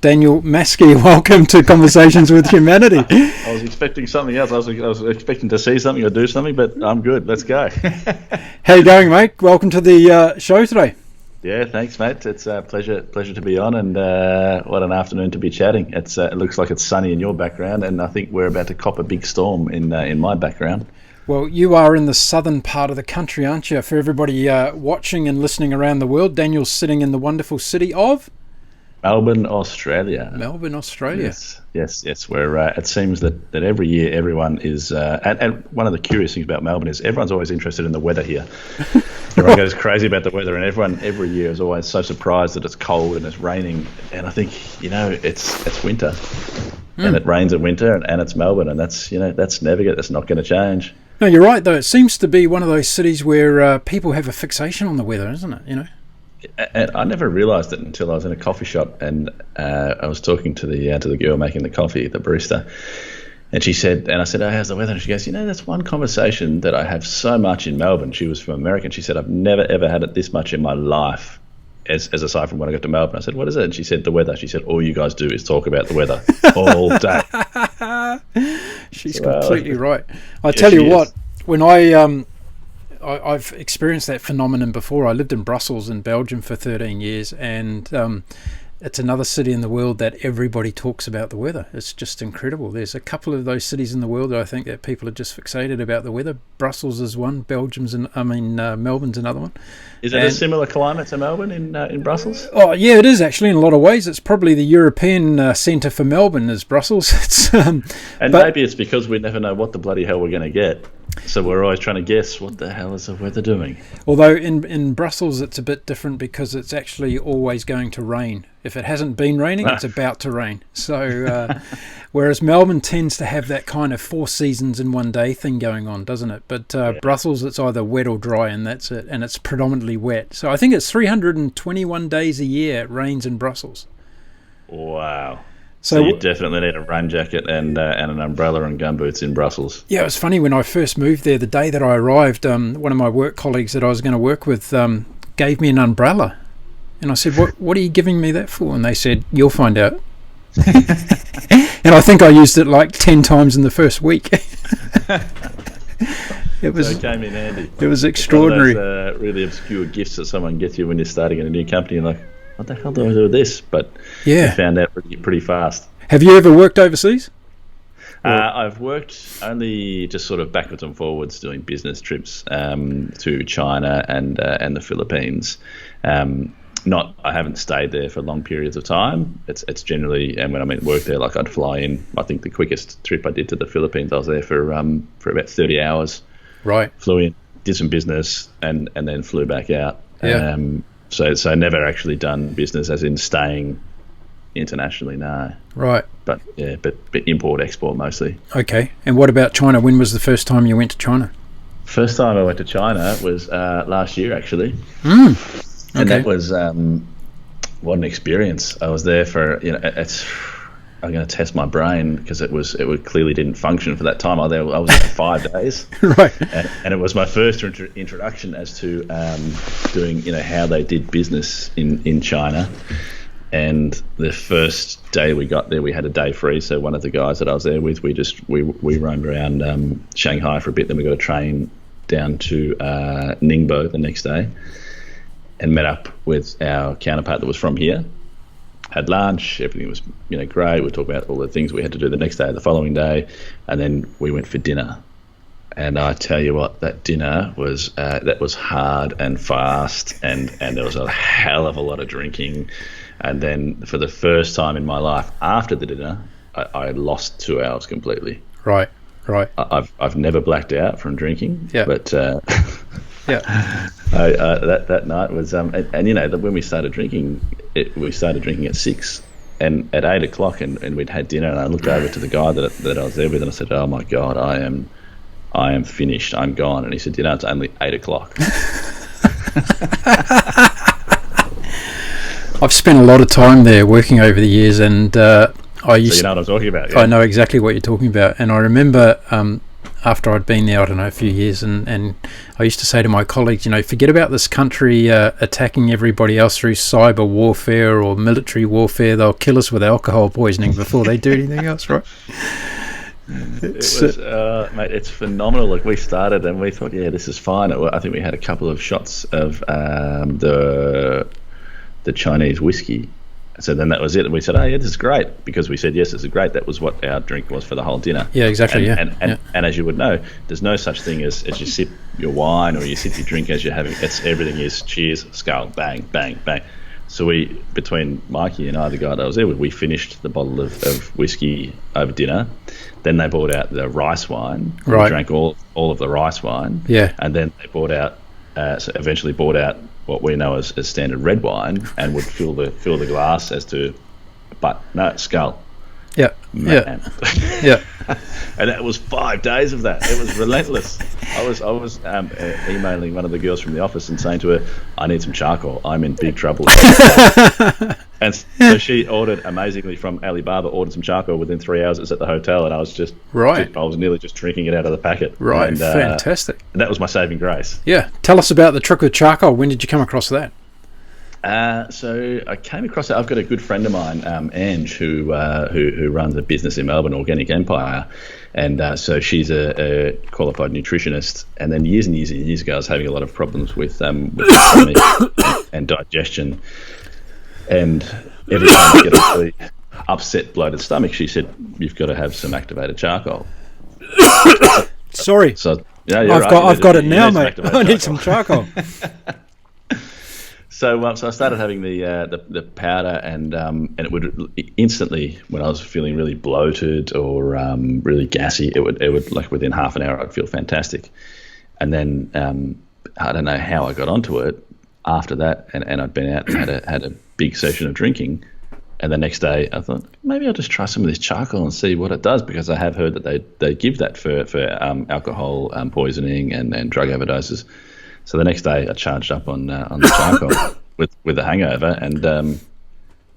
Daniel Masci, welcome to Conversations with Humanity. I was expecting something else. I was expecting to see something or do something, but I'm good. Let's go. How you going, mate? Welcome to the show today. Yeah, thanks, mate. It's a pleasure to be on, and what an afternoon to be chatting. It looks like it's sunny in your background, and I think we're about to cop a big storm in my background. Well, you are in the southern part of the country, aren't you? For everybody watching and listening around the world, Daniel's sitting in the wonderful city of Melbourne, Australia. Melbourne, Australia. Yes. Where it seems that every year everyone is, and one of the curious things about Melbourne is everyone's always interested in the weather here. Everyone goes crazy about the weather, and everyone every year is always so surprised that it's cold and it's raining. And I think it's winter, and it rains in winter, and it's Melbourne, and that's that's not going to change. No, you're right though. It seems to be one of those cities where people have a fixation on the weather, isn't it? And I never realised it until I was in a coffee shop, and I was talking to the girl making the coffee, the barista, and she said, and I said, "Oh, how's the weather?" And she goes, "That's one conversation that I have so much in Melbourne." She was from America, and she said, "I've never ever had it this much in my life, as aside from when I got to Melbourne." I said, "What is it?" And she said, "The weather." She said, "All you guys do is talk about the weather all day." She's completely right. I tell you what, when I've experienced that phenomenon before. I lived in Brussels in Belgium for 13 years, and it's another city in the world that everybody talks about the weather. It's just incredible. There's a couple of those cities in the world that I think that people are just fixated about the weather. Brussels is one, Melbourne's another one. Is it a similar climate to Melbourne in Brussels? Oh yeah, it is actually in a lot of ways. It's probably the European centre for Melbourne is Brussels. Maybe it's because we never know what the bloody hell we're going to get. So we're always trying to guess what the hell is the weather doing. Although in Brussels it's a bit different because it's actually always going to rain. If it hasn't been raining, it's about to rain. So whereas Melbourne tends to have that kind of 4 seasons in one day thing going on, doesn't it? But Brussels, it's either wet or dry, and that's it. And it's predominantly wet. So I think it's 321 days a year it rains in Brussels. Wow. So you definitely need a rain jacket and an umbrella and gumboots in Brussels. Yeah, it was funny when I first moved there. The day that I arrived, one of my work colleagues that I was going to work with gave me an umbrella, and I said, "What are you giving me that for?" And they said, "You'll find out." And I think I used it like 10 times in the first week. It came in handy. It was extraordinary. One of those, really obscure gifts that someone gets you when you're starting in a new company, and like, what the hell do I do with this? But I found out pretty fast. Have you ever worked overseas? I've worked only just sort of backwards and forwards doing business trips to China and the Philippines. I haven't stayed there for long periods of time. It's generally, and when I mean work there, like I'd fly in. I think the quickest trip I did to the Philippines, I was there for about 30 hours. Right. Flew in, did some business, and then flew back out. Yeah. So never actually done business as in staying internationally, no. Right. But import, export mostly. Okay. And what about China? When was the first time you went to China? First time I went to China was last year, actually. Okay. And that was, what an experience. I was there for, I'm going to test my brain because it clearly didn't function for that time. I was there for 5 days. Right. And it was my first introduction as to doing, how they did business in China. And the first day we got there, we had a day free. So one of the guys that I was there with, we roamed around Shanghai for a bit. Then we got a train down to Ningbo the next day and met up with our counterpart that was from here. Had lunch, everything was great. We talked about all the things we had to do the next day, the following day, and then we went for dinner. And I tell you what, that dinner was hard and fast, and there was a hell of a lot of drinking. And then for the first time in my life, after the dinner, I lost 2 hours completely. Right. I've never blacked out from drinking. Yeah. But that night was when we started drinking. We started drinking at 6, and at 8 o'clock, and we'd had dinner. And I looked over to the guy that I was there with, and I said, "Oh my God, I am finished. I'm gone." And he said, "It's only 8 o'clock." I've spent a lot of time there working over the years, and I used. So you know what I'm talking about? Yeah? I know exactly what you're talking about, and I remember after I'd been there, I don't know, a few years, and I used to say to my colleagues, forget about this country attacking everybody else through cyber warfare or military warfare. They'll kill us with alcohol poisoning before they do anything else, right? Mate, it's phenomenal. Like, we started and we thought, yeah, this is fine. I think we had a couple of shots of the Chinese whiskey. So then that was it. And we said, oh, yeah, this is great. Because we said, yes, this is great. That was what our drink was for the whole dinner. Yeah, exactly. And as you would know, there's no such thing as you sip your wine or you sip your drink as you're having. Everything is cheers, skull, bang, bang, bang. So between Mikey and I, the guy that was there, we finished the bottle of whiskey over dinner. Then they brought out the rice wine. Right. We drank all of the rice wine. Yeah. And then they eventually brought out what we know as standard red wine, and would fill the glass but no, skull. Yeah. Man. Yeah. And that was 5 days of that. It was relentless. I was emailing one of the girls from the office and saying to her, I need some charcoal. I'm in big trouble. And so she ordered, amazingly, from Alibaba, ordered some charcoal. Within 3 hours, it was at the hotel, and I was I was nearly just drinking it out of the packet. Right, and, fantastic. And that was my saving grace. Yeah. Tell us about the trick with charcoal. When did you come across that? So I came across it. I've got a good friend of mine, Ange, who runs a business in Melbourne, Organic Empire, and so she's a qualified nutritionist. And then years and years and years ago, I was having a lot of problems with my stomach and digestion. And every time I get a really upset, bloated stomach, she said, "You've got to have some activated charcoal." Sorry. So yeah, I've got it now, mate. I need some charcoal. So I started having the powder, and it would instantly, when I was feeling really bloated or really gassy, it would like within half an hour I'd feel fantastic. And then I don't know how I got onto it after that, and I'd been out and had a big session of drinking, and the next day I thought maybe I'll just try some of this charcoal and see what it does, because I have heard that they give that for alcohol poisoning and drug overdoses. So the next day I charged up on the charcoal with a hangover, and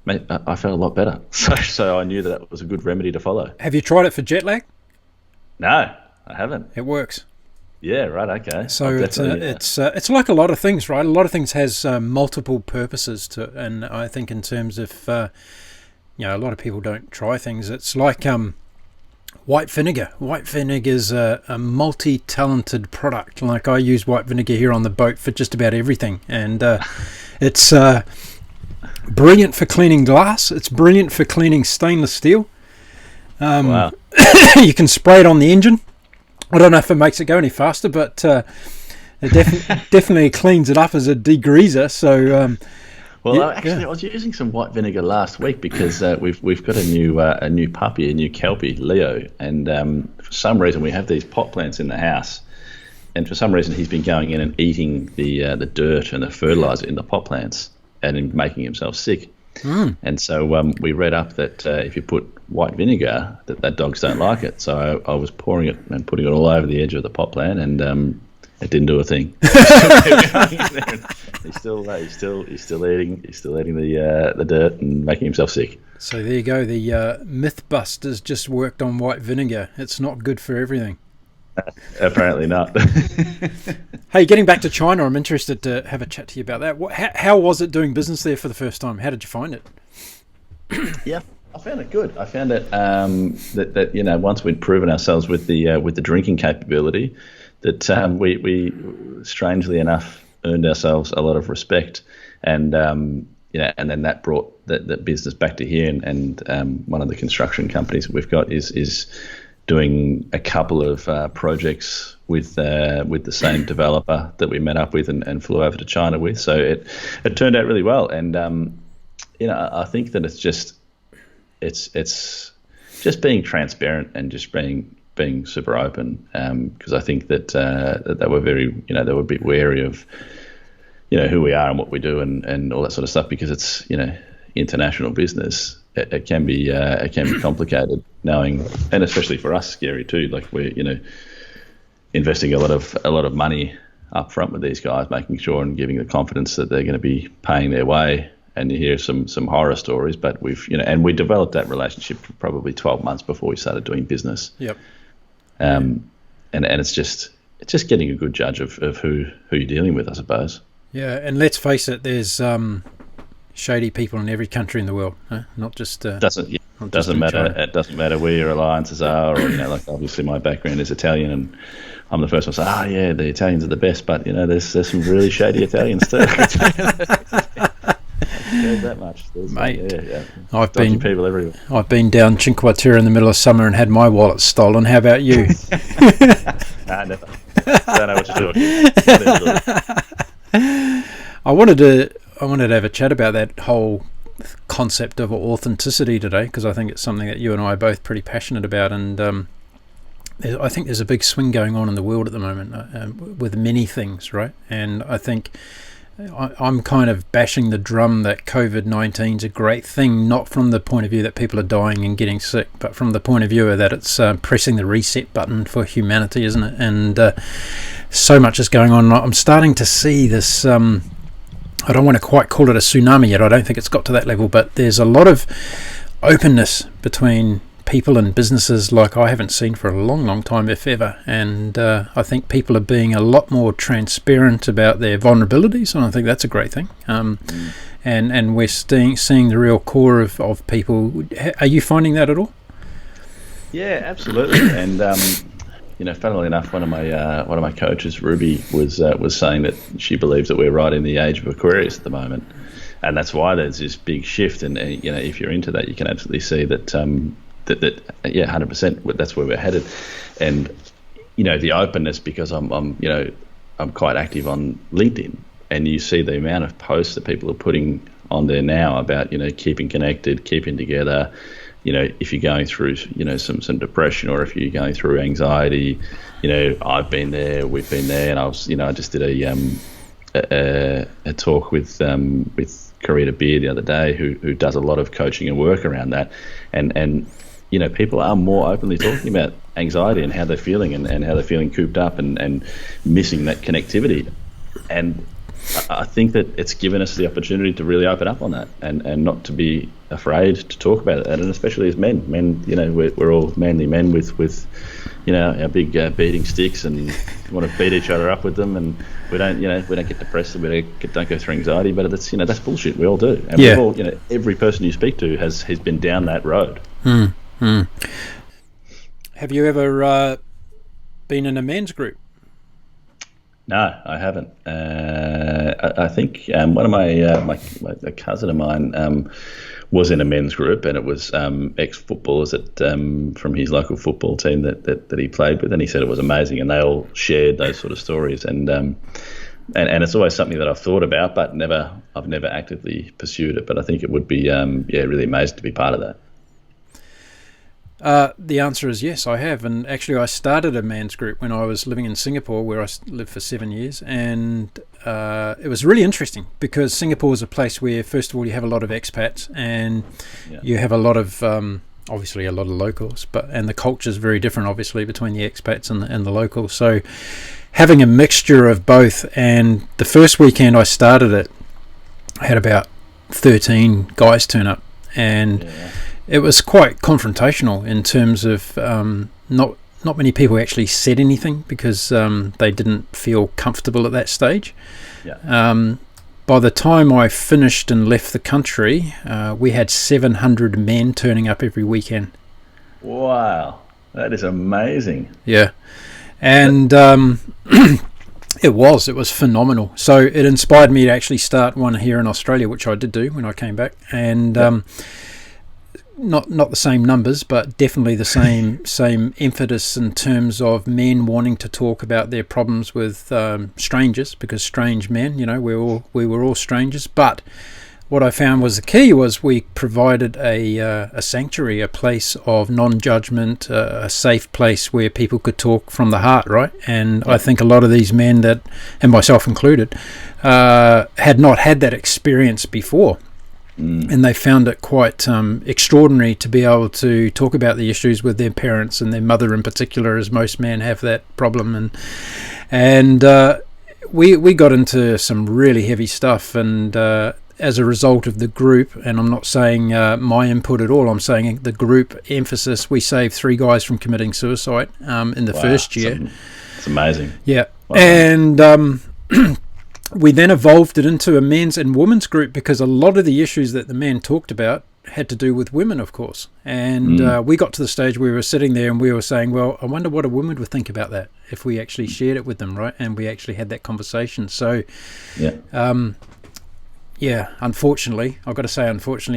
mate, I felt a lot better. So I knew that was a good remedy to follow. Have you tried it for jet lag? No, I haven't. It works. Yeah, right, okay. So it's like a lot of things, right? A lot of things has multiple purposes to, and I think in terms of a lot of people don't try things. It's like white vinegar. White vinegar is a multi-talented product. Like, I use white vinegar here on the boat for just about everything, and it's brilliant for cleaning glass. It's brilliant for cleaning stainless steel. Wow. You can spray it on the engine. I don't know if it makes it go any faster, but it definitely cleans it up as a degreaser. So, I was using some white vinegar last week because we've got a new puppy, a new Kelpie, Leo, and for some reason we have these pot plants in the house, and for some reason he's been going in and eating the dirt and the fertilizer in the pot plants and making himself sick. And so we read up that if you put white vinegar, that dogs don't like it. So I was pouring it and putting it all over the edge of the pot plant, and it didn't do a thing. He's still eating the dirt and making himself sick. So there you go. The Mythbusters just worked on white vinegar. It's not good for everything. Apparently not. Hey, getting back to China, I'm interested to have a chat to you about that. How was it doing business there for the first time? How did you find it? Yeah, I found it good. I found it that once we'd proven ourselves with the drinking capability, that we strangely enough earned ourselves a lot of respect, and and then that brought the business back to here, and one of the construction companies that we've got is doing a couple of projects with the same developer that we met up with and flew over to China with. So it turned out really well, and I think that it's just being transparent and just being super open, because I think that they were very they were a bit wary of who we are and what we do and all that sort of stuff, because it's international business. It can be complicated knowing, and especially for us, scary too. Like, we're investing a lot of money up front with these guys, making sure and giving the confidence that they're going to be paying their way. And you hear some horror stories, but we've and we developed that relationship for probably 12 months before we started doing business. Yep. and it's just getting a good judge of who you're dealing with, I suppose. Yeah, and let's face it, there's shady people in every country in the world, huh? Not just doesn't matter. China. It doesn't matter where your alliances are, or like obviously my background is Italian, and I'm the first one to say, yeah, the Italians are the best, but there's some really shady Italians too. That much, mate. Yeah. I've been people everywhere. I've been down Cinque Terre in the middle of summer and had my wallet stolen. How about you? Nah, never. Don't know what to do. I wanted to have a chat about that whole concept of authenticity today, because I think it's something that you and I are both pretty passionate about, and I think there's a big swing going on in the world at the moment with many things, right? And I think I'm kind of bashing the drum that COVID-19 is a great thing, not from the point of view that people are dying and getting sick, but from the point of view that it's pressing the reset button for humanity, isn't it? And so much is going on. I'm starting to see this, I don't want to quite call it a tsunami yet, I don't think it's got to that level, but there's a lot of openness between people and businesses like I haven't seen for a long time, if ever. And I think people are being a lot more transparent about their vulnerabilities, and I think that's a great thing. And we're seeing the real core of people. Are you finding that at all? Yeah, absolutely. And funnily enough, one of my coaches, Ruby, was saying that she believes that we're right in the age of Aquarius at the moment, and that's why there's this big shift. And if you're into that, you can absolutely see that. That 100%. That's where we're headed, and the openness, because I'm quite active on LinkedIn, and you see the amount of posts that people are putting on there now about keeping connected, keeping together. If you're going through some depression, or if you're going through anxiety, I've been there, we've been there, and I just did a talk with Karita Beer the other day, who does a lot of coaching and work around that, and people are more openly talking about anxiety and how they're feeling, and how they're feeling cooped up and missing that connectivity. And I think that it's given us the opportunity to really open up on that, and not to be afraid to talk about it. And especially as men, we're all manly men with our big beating sticks, and want to beat each other up with them, and we don't get depressed, and we don't go through anxiety, but that's bullshit. We all do, and we've all, every person you speak to has been down that road. Have you ever been in a men's group? No, I haven't. I think one of my a cousin of mine was in a men's group, and it was ex-footballers from his local football team that he played with, and he said it was amazing, and they all shared those sort of stories, and it's always something that I've thought about, but I've never actively pursued it. But I think it would be really amazing to be part of that. The answer is yes, I have. And actually, I started a men's group when I was living in Singapore, where I lived for 7 years. And it was really interesting, because Singapore is a place where, first of all, you have a lot of expats, and you have a lot of, obviously, a lot of locals. And the culture is very different, obviously, between the expats and the locals. So having a mixture of both. And the first weekend I started it, I had about 13 guys turn up. And it was quite confrontational in terms of not many people actually said anything, because they didn't feel comfortable at that stage. By the time I finished and left the country, we had 700 men turning up every weekend. Wow, that is amazing. Yeah, and it was phenomenal. So it inspired me to actually start one here in Australia, which I did do when I came back, and not the same numbers, but definitely the same emphasis in terms of men wanting to talk about their problems with strangers, because strange men, we were all strangers. But what I found was the key was we provided a sanctuary, a place of non-judgment, a safe place where people could talk from the heart, right? And I think a lot of these men, that, and myself included, had not had that experience before. And they found it quite extraordinary to be able to talk about the issues with their parents and their mother in particular, as most men have that problem. And we got into some really heavy stuff, and as a result of the group, and I'm not saying my input at all, I'm saying the group emphasis, we saved 3 guys from committing suicide in the first year. It's amazing. Yeah. Wow. And we then evolved it into a men's and women's group, because a lot of the issues that the men talked about had to do with women, of course. And we got to the stage where we were sitting there and we were saying, well, I wonder what a woman would think about that if we actually shared it with them, right? And we actually had that conversation. So, unfortunately, I've got to say,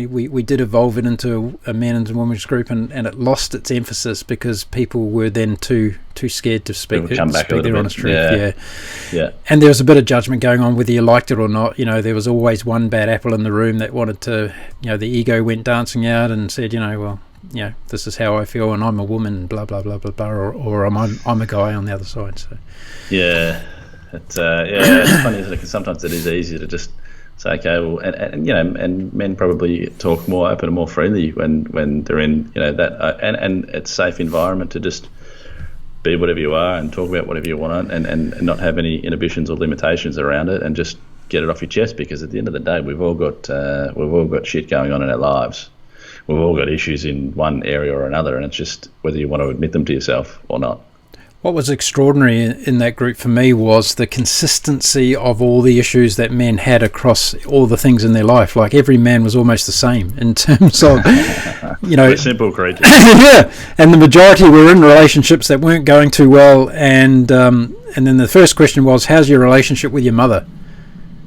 we did evolve it into a men and women's group, and it lost its emphasis because people were then too scared to speak their honest truth. Yeah. And there was a bit of judgment going on whether you liked it or not. You know, there was always one bad apple in the room that wanted to, you know, the ego went dancing out and said, you know, well, you know, this is how I feel and I'm a woman, blah, blah, blah, blah, blah, or I'm a guy on the other side. So it's funny, isn't it? Because sometimes it is easier to just say, okay, well, and you know, and men probably talk more open and more freely when they're in, you know, that and it's a safe environment to just be whatever you are and talk about whatever you want and not have any inhibitions or limitations around it, and just get it off your chest, because at the end of the day, we've all got shit going on in our lives. We've all got issues in one area or another, and it's just whether you want to admit them to yourself or not. What was extraordinary in that group for me was the consistency of all the issues that men had across all the things in their life. Like, every man was almost the same in terms of, you know, we're simple creatures. Yeah, and the majority were in relationships that weren't going too well. And then the first question was, how's your relationship with your mother?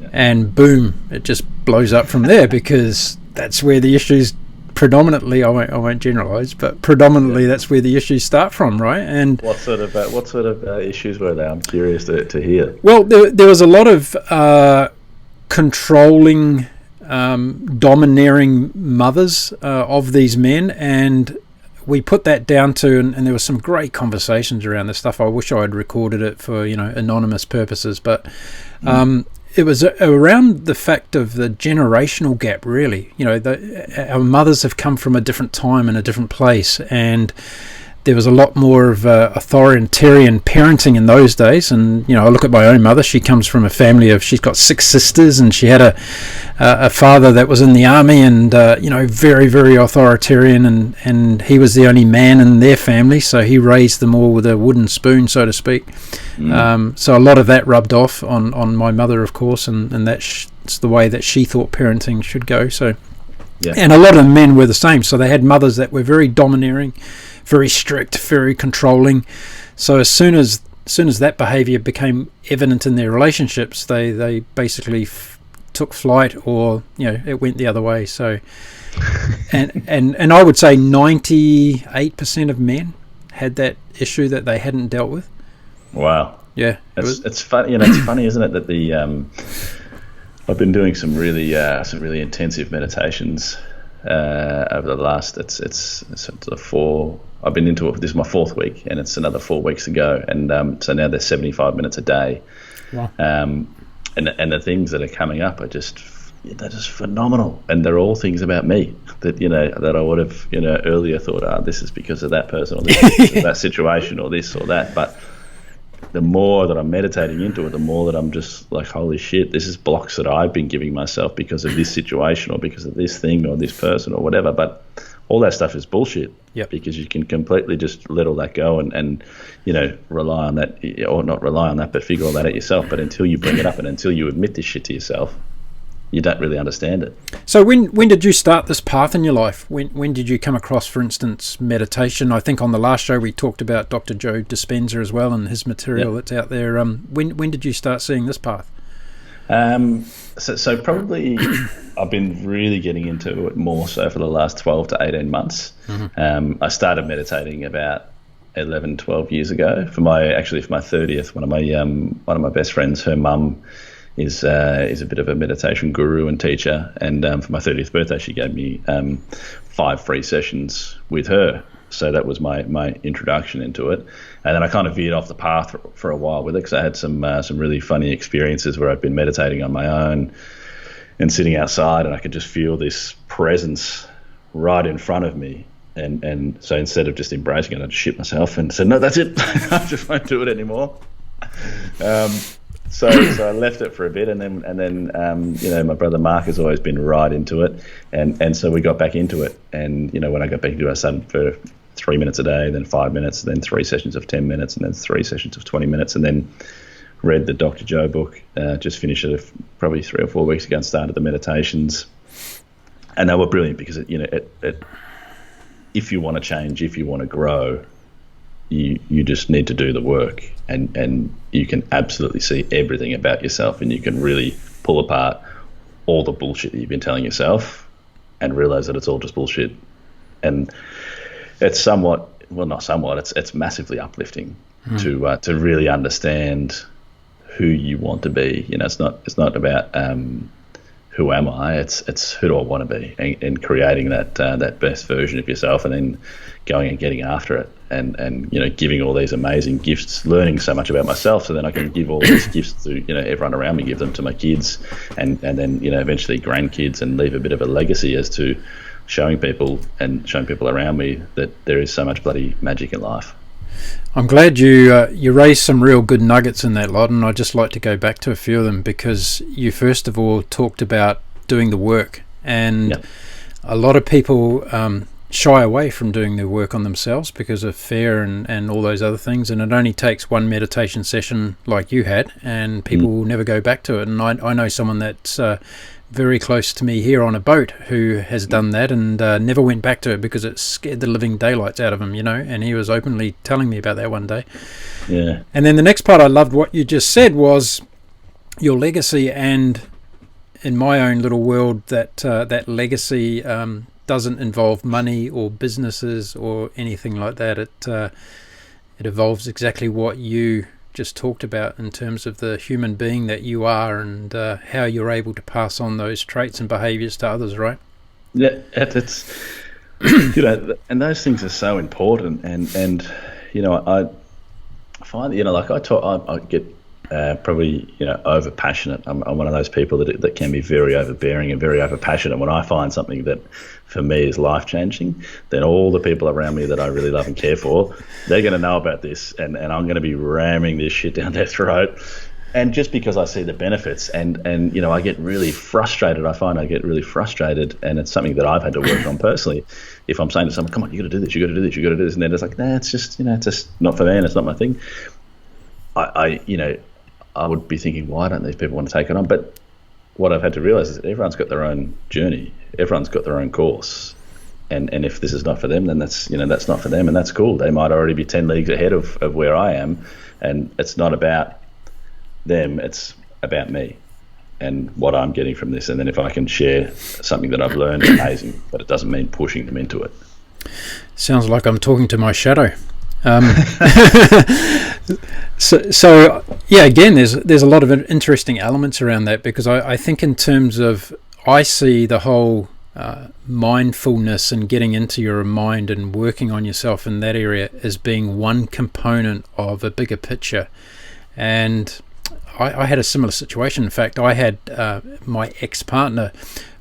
Yeah. And boom, it just blows up from there, because that's where the issues predominantly, I won't generalize, but predominantly that's where the issues start from, right? And what sort of issues were they? I'm curious to hear. Well, there was a lot of controlling, domineering mothers of these men, and we put that down to, and there were some great conversations around this stuff. I wish I had recorded it for, you know, anonymous purposes, but it was around the fact of the generational gap, really. You know, our mothers have come from a different time and a different place, and there was a lot more of authoritarian parenting in those days. And, you know, I look at my own mother. She comes from a family of, she's got 6 sisters, and she had a father that was in the army, and, you know, very, very authoritarian, and he was the only man in their family, so he raised them all with a wooden spoon, so to speak. So a lot of that rubbed off on my mother, of course, and that's the way that she thought parenting should go. So, and a lot of the men were the same. So they had mothers that were very domineering, very strict, very controlling. So as soon as that behaviour became evident in their relationships, they basically took flight, or, you know, it went the other way. So, and I would say 98% of men had that issue that they hadn't dealt with. Wow. Yeah. It's funny, you know, it's funny, isn't it, that the I've been doing some really intensive meditations over the last, it's sort of 4. I've been into it. This is my 4th week, and it's another 4 weeks to go. And so now there's 75 minutes a day. Wow. And the things that are coming up are they're just phenomenal, and they're all things about me that, you know, that I would have, you know, earlier thought, this is because of that person, or this is because of that situation, or this or that. But the more that I'm meditating into it, the more that I'm just like, holy shit, this is blocks that I've been giving myself because of this situation, or because of this thing, or this person, or whatever. But all that stuff is bullshit. Yep. Because you can completely just let all that go and you know, rely on that, or not rely on that, but figure all that out yourself. But until you bring it up and until you admit this shit to yourself, you don't really understand it. So when did you start this path in your life? When did you come across, for instance, meditation? I think on the last show we talked about Dr. Joe Dispenza as well, and his material that's out there. When did you start seeing this path? So probably I've been really getting into it more so for the last 12 to 18 months. Mm-hmm. I started meditating about 11, 12 years ago for my 30th. One of my best friends, her mum is a bit of a meditation guru and teacher, and for my 30th birthday she gave me 5 free sessions with her. So that was my introduction into it, and then I kind of veered off the path for a while with it, because I had some really funny experiences where I've been meditating on my own and sitting outside, and I could just feel this presence right in front of me, and so instead of just embracing it, I just shit myself and said, no, that's it. I just won't do it anymore. So I left it for a bit, and then you know, my brother Mark has always been right into it, and so we got back into it. And you know, when I got back into it, I started for 3 minutes a day, then 5 minutes, then 3 sessions of 10 minutes, and then 3 sessions of 20 minutes, and then read the Dr. Joe book. Just finished it probably 3 or 4 weeks ago, and started the meditations, and they were brilliant because if you want to change, if you want to grow, you just need to do the work, and you can absolutely see everything about yourself, and you can really pull apart all the bullshit that you've been telling yourself and realize that it's all just bullshit. And it's it's massively uplifting to really understand who you want to be. You know, it's not about who am I, it's who do I want to be, and creating that best version of yourself, and then going and getting after it, and you know, giving all these amazing gifts, learning so much about myself, so then I can give all these gifts to, you know, everyone around me, give them to my kids, and then, you know, eventually grandkids, and leave a bit of a legacy as to showing people around me that there is so much bloody magic in life. I'm glad you raised some real good nuggets in that lot, and I'd just like to go back to a few of them, because you first of all talked about doing the work, and a lot of people shy away from doing their work on themselves because of fear and all those other things, and it only takes one meditation session like you had, and people will never go back to it. And I know someone that's very close to me here on a boat who has done that and never went back to it because it scared the living daylights out of him, you know, and he was openly telling me about that one day. Yeah. And then the next part I loved what you just said was your legacy, and in my own little world that legacy doesn't involve money or businesses or anything like that. It involves exactly what you just talked about in terms of the human being that you are, and how you're able to pass on those traits and behaviors to others, right? Yeah, it's you know, and those things are so important, and you know, I find, you know, like I get probably, you know, over passionate. I'm one of those people that can be very overbearing and very over passionate. When I find something that for me is life changing, then all the people around me that I really love and care for, they're going to know about this, and I'm going to be ramming this shit down their throat. And just because I see the benefits, and you know, I get really frustrated. I find I get really frustrated, and it's something that I've had to work on personally. If I'm saying to someone, "Come on, you got to do this, you got to do this, you got to do this," and they're just like, "Nah, it's just, you know, it's just not for me, and it's not my thing." You know, I would be thinking, why don't these people want to take it on? But what I've had to realize is that everyone's got their own journey, everyone's got their own course, and if this is not for them, then that's, you know, that's not for them, and that's cool. They might already be 10 leagues ahead of where I am, and it's not about them, it's about me and what I'm getting from this. And then if I can share something that I've learned, amazing, but it doesn't mean pushing them into it. Sounds like I'm talking to my shadow. So yeah, again, there's a lot of interesting elements around that, because I think in terms of, I see the whole mindfulness and getting into your mind and working on yourself in that area as being one component of a bigger picture. And I had a similar situation. In fact, I had my ex-partner,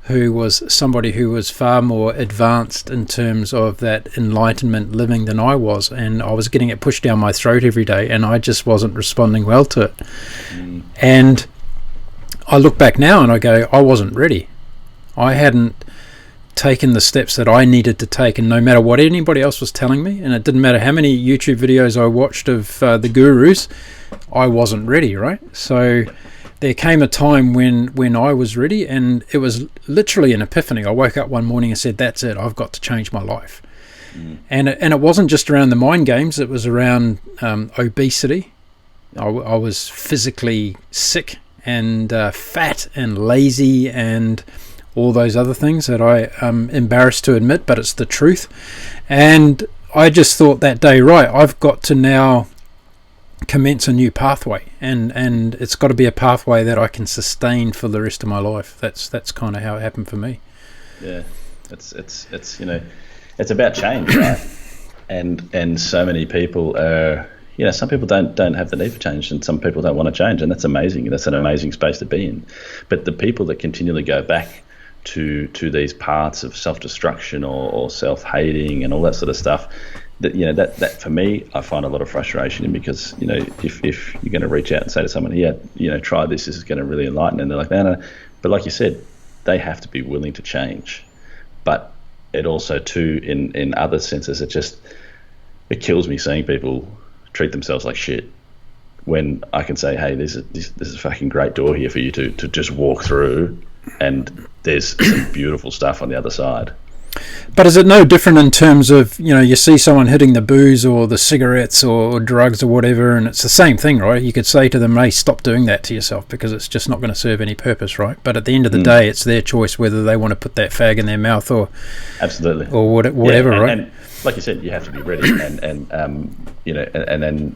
who was somebody who was far more advanced in terms of that enlightenment living than I was, and I was getting it pushed down my throat every day, and I just wasn't responding well to it. And I look back now and I go, I wasn't ready. I hadn't taken the steps that I needed to take, and no matter what anybody else was telling me, and it didn't matter how many YouTube videos I watched of the gurus, I wasn't ready, right? So there came a time when I was ready, and it was literally an epiphany. I woke up one morning and said, that's it, I've got to change my life. And it wasn't just around the mind games, it was around obesity. I was physically sick and fat and lazy and all those other things that I am embarrassed to admit, but it's the truth. And I just thought that day, right, I've got to now commence a new pathway, and it's got to be a pathway that I can sustain for the rest of my life. That's kind of how it happened for me. Yeah, it's you know, it's about change, right? And so many people are, you know, some people don't have the need for change, and some people don't want to change, and that's amazing. That's an amazing space to be in. But the people that continually go back to these paths of self-destruction or self-hating and all that sort of stuff, that for me, I find a lot of frustration in, because if you're going to reach out and say to someone, try this is going to really enlighten, and they're like, no, but like you said, they have to be willing to change. But it also too, in other senses, it kills me seeing people treat themselves like shit, when I can say, hey, this is a fucking great door here for you to just walk through, and there's some beautiful stuff on the other side. But is it no different in terms of, you see someone hitting the booze or the cigarettes or drugs or whatever, and it's the same thing, right? You could say to them, hey, stop doing that to yourself, because it's just not going to serve any purpose, right? But at the end of the day, it's their choice whether they want to put that fag in their mouth or absolutely, or whatever, right? And like you said, you have to be ready, and then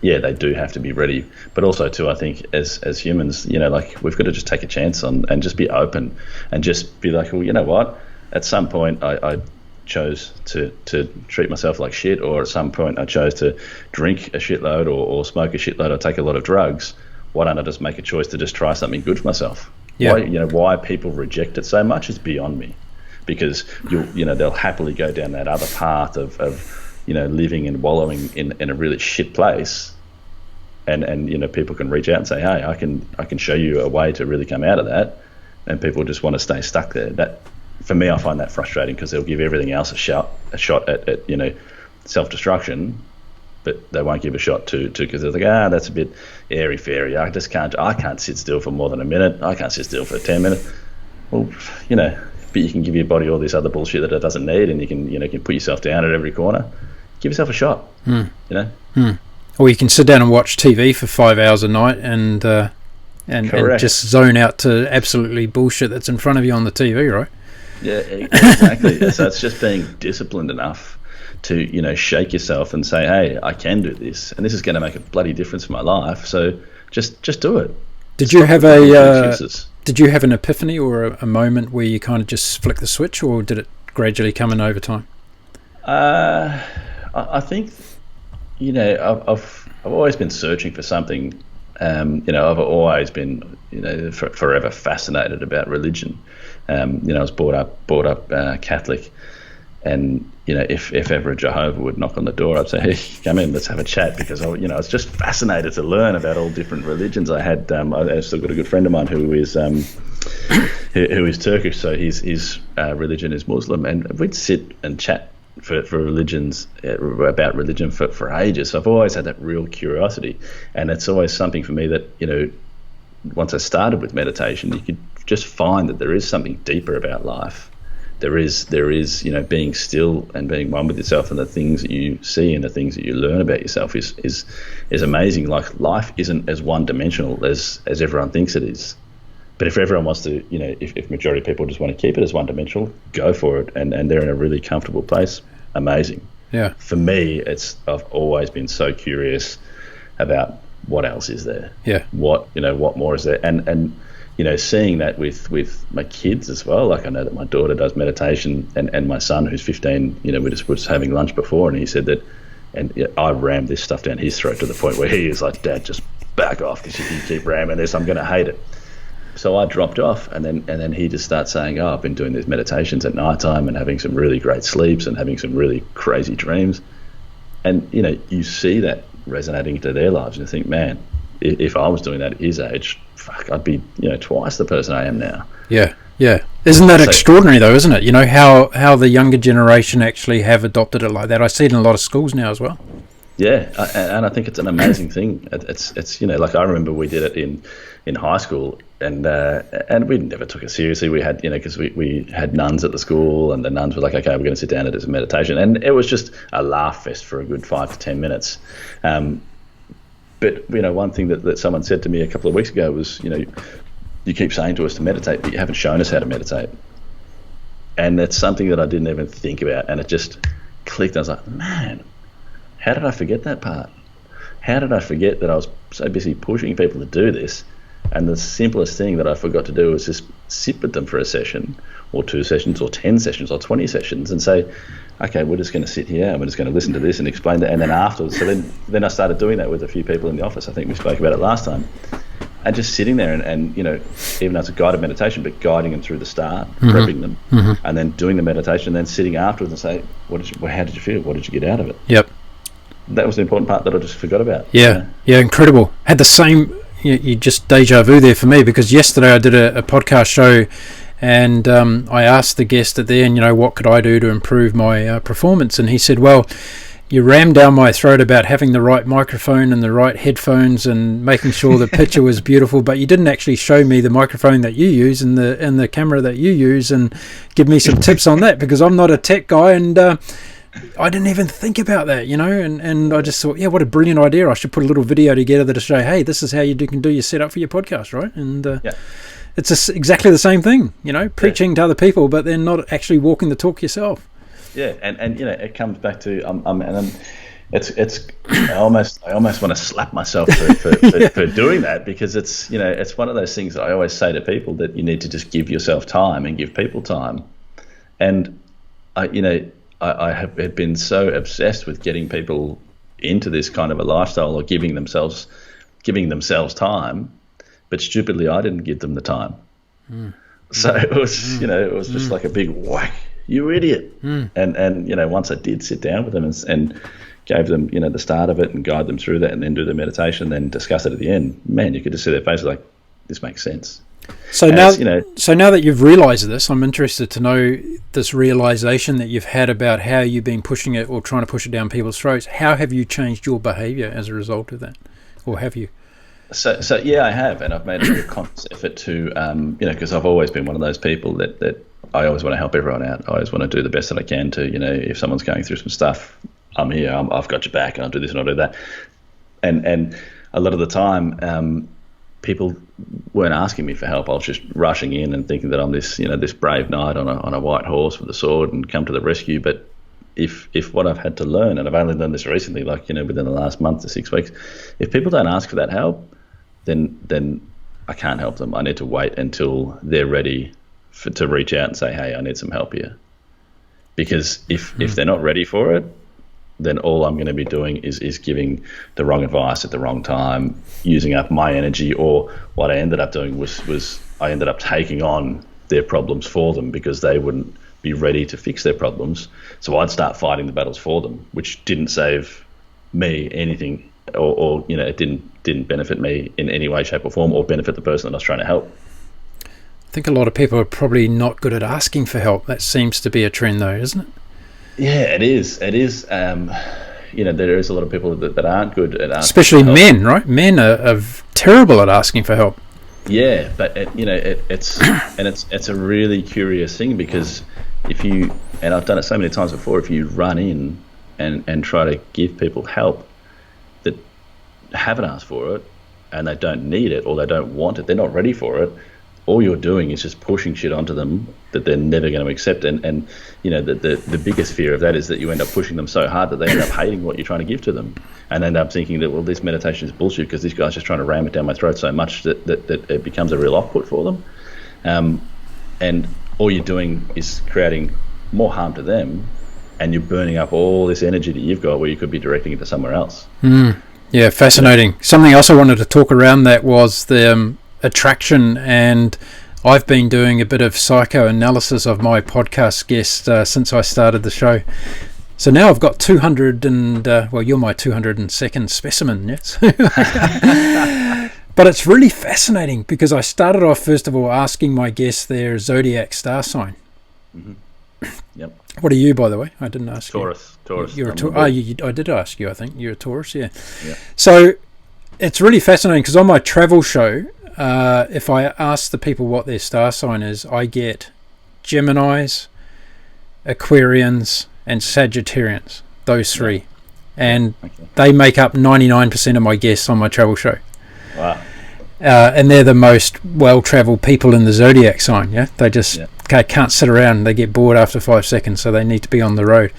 they do have to be ready. But also too, I think as humans, like, we've got to just take a chance on and just be open and just be like, well, you know what? At some point, I chose to treat myself like shit, or at some point I chose to drink a shitload or smoke a shitload or take a lot of drugs. Why don't I just make a choice to just try something good for myself? Yeah. Why people reject it so much is beyond me, because they'll happily go down that other path of living and wallowing in a really shit place, and people can reach out and say, hey, I can show you a way to really come out of that, and people just want to stay stuck there. That, for me, I find that frustrating, because they'll give everything else a shot at self-destruction, but they won't give a shot to because they're like, that's a bit airy-fairy. I can't sit still for more than a minute. I can't sit still for 10 minutes. Well, but you can give your body all this other bullshit that it doesn't need, and you can put yourself down at every corner. Give yourself a shot. Or you can sit down and watch TV for 5 hours a night and just zone out to absolutely bullshit that's in front of you on the TV, right? Yeah, exactly. So it's just being disciplined enough to, shake yourself and say, hey, I can do this, and this is going to make a bloody difference for my life. So just do it. Did you have an epiphany or a moment where you kind of just flick the switch, or did it gradually come in over time? I think, I've always been searching for something. I've always been, forever fascinated about religion. I was brought up Catholic, and if ever a Jehovah would knock on the door, I'd say, hey, come in, let's have a chat, because I was just fascinated to learn about all different religions. I've still got a good friend of mine who is Turkish, so his religion is Muslim, and we'd sit and chat for religions, about religion for ages. So I've always had that real curiosity, and it's always something for me that once I started with meditation, you could just find that there is something deeper about life. There is being still and being one with yourself, and the things that you see and the things that you learn about yourself is amazing. Like, life isn't as one dimensional as everyone thinks it is. But if everyone wants to, if majority of people just want to keep it as one dimensional, go for it, and they're in a really comfortable place. Amazing. Yeah. For me, I've always been so curious about what else is there. Yeah. What more is there, and seeing that with my kids as well. Like, I know that my daughter does meditation, and my son, who's 15, we just was having lunch before, and he said that, and I rammed this stuff down his throat to the point where he is like, Dad, just back off, because if you keep ramming this, I'm going to hate it. So I dropped off, and then he just starts saying, I've been doing these meditations at night time and having some really great sleeps and having some really crazy dreams. And, you see that resonating into their lives, and you think, man, if I was doing that at his age, fuck, I'd be, twice the person I am now. Yeah, yeah. Isn't that extraordinary, though, isn't it? How the younger generation actually have adopted it like that. I see it in a lot of schools now as well. Yeah, and I think it's an amazing thing. It's like, I remember we did it in high school, and we never took it seriously. We had, because we had nuns at the school, and the nuns were like, okay, we're going to sit down and do some meditation, and it was just a laugh fest for a good 5 to 10 minutes. But one thing that someone said to me a couple of weeks ago was, you keep saying to us to meditate, but you haven't shown us how to meditate. And that's something that I didn't even think about, and it just clicked. I was like, man, how did I forget that part? How did I forget that I was so busy pushing people to do this, and the simplest thing that I forgot to do was just sit with them for a session, or 2 sessions, or 10 sessions, or 20 sessions, and say, okay, we're just going to sit here and we're just going to listen to this and explain that. And then afterwards, so then I started doing that with a few people in the office. I think we spoke about it last time. and just sitting there and even as a guided meditation, but guiding them through the start, prepping them, and then doing the meditation, and then sitting afterwards and say, how did you feel? What did you get out of it? Yep. That was the important part that I just forgot about. Yeah, incredible. Had the same, you just deja vu there for me, because yesterday I did a podcast show, and I asked the guest at the end, what could I do to improve my performance? And he said, well, you rammed down my throat about having the right microphone and the right headphones and making sure the picture was beautiful, but you didn't actually show me the microphone that you use and the camera that you use and give me some tips on that, because I'm not a tech guy, and I didn't even think about that, and I just thought, what a brilliant idea. I should put a little video together to show, hey, this is how you can do your setup for your podcast, right? And it's exactly the same thing, preaching to other people, but then not actually walking the talk yourself. Yeah, and it comes back to it's I almost want to slap myself for doing that, because it's one of those things that I always say to people, that you need to just give yourself time and give people time. And I have been so obsessed with getting people into this kind of a lifestyle, or giving themselves time, but stupidly I didn't give them the time. So it was just like a big whack. You idiot. And once I did sit down with them and gave them the start of it and guide them through that, and then do the meditation, then discuss it at the end, man, you could just see their faces like, this makes sense. So now that you've realised this, I'm interested to know this realisation that you've had about how you've been pushing it or trying to push it down people's throats. How have you changed your behaviour as a result of that, or have you? So yeah, I have, and I've made a very conscious effort to, because I've always been one of those people that I always want to help everyone out. I always want to do the best that I can to, if someone's going through some stuff, I'm here, I've got your back, and I'll do this and I'll do that. And a lot of the time, people weren't asking me for help. I was just rushing in and thinking that I'm this, this brave knight on a white horse with a sword and come to the rescue. But if what I've had to learn, and I've only done this recently, like, within the last month to 6 weeks, if people don't ask for that help, then I can't help them. I need to wait until they're ready to reach out and say, hey, I need some help here. Because if they're not ready for it, then all I'm going to be doing is giving the wrong advice at the wrong time, using up my energy, or what I ended up doing was I ended up taking on their problems for them, because they wouldn't be ready to fix their problems. So I'd start fighting the battles for them, which didn't save me anything, or it didn't benefit me in any way, shape or form, or benefit the person that I was trying to help. I think a lot of people are probably not good at asking for help. That seems to be a trend, though, isn't it? Yeah, it is. There is a lot of people that aren't good at asking. Especially for help. Men, right? Men are terrible at asking for help. Yeah, but it's a really curious thing, because if you, and I've done it so many times before, if you run in and try to give people help that haven't asked for it, and they don't need it, or they don't want it, they're not ready for it, all you're doing is just pushing shit onto them that they're never going to accept. And the biggest fear of that is that you end up pushing them so hard that they end up hating what you're trying to give to them, and end up thinking that, well, this meditation is bullshit because this guy's just trying to ram it down my throat so much that it becomes a real off-put for them. And all you're doing is creating more harm to them, and you're burning up all this energy that you've got where you could be directing it to somewhere else. Yeah, fascinating. Something else I wanted to talk around that was the attraction, and I've been doing a bit of psychoanalysis of my podcast guest since I started the show. So now I've got 200 and you're my 202nd specimen, yes. But it's really fascinating, because I started off first of all asking my guests their zodiac star sign. Yep. What are you, by the way? I didn't ask Taurus. you. Taurus. You're a Taurus. I did ask you, I think. You're a Taurus, yeah. So it's really fascinating, because on my travel show, if I ask the people what their star sign is, I get Geminis, Aquarians, and Sagittarians, those three. And they make up 99% of my guests on my travel show. Wow. And they're the most well-travelled people in the zodiac sign, yeah? They just can't sit around. They get bored after 5 seconds, so they need to be on the road.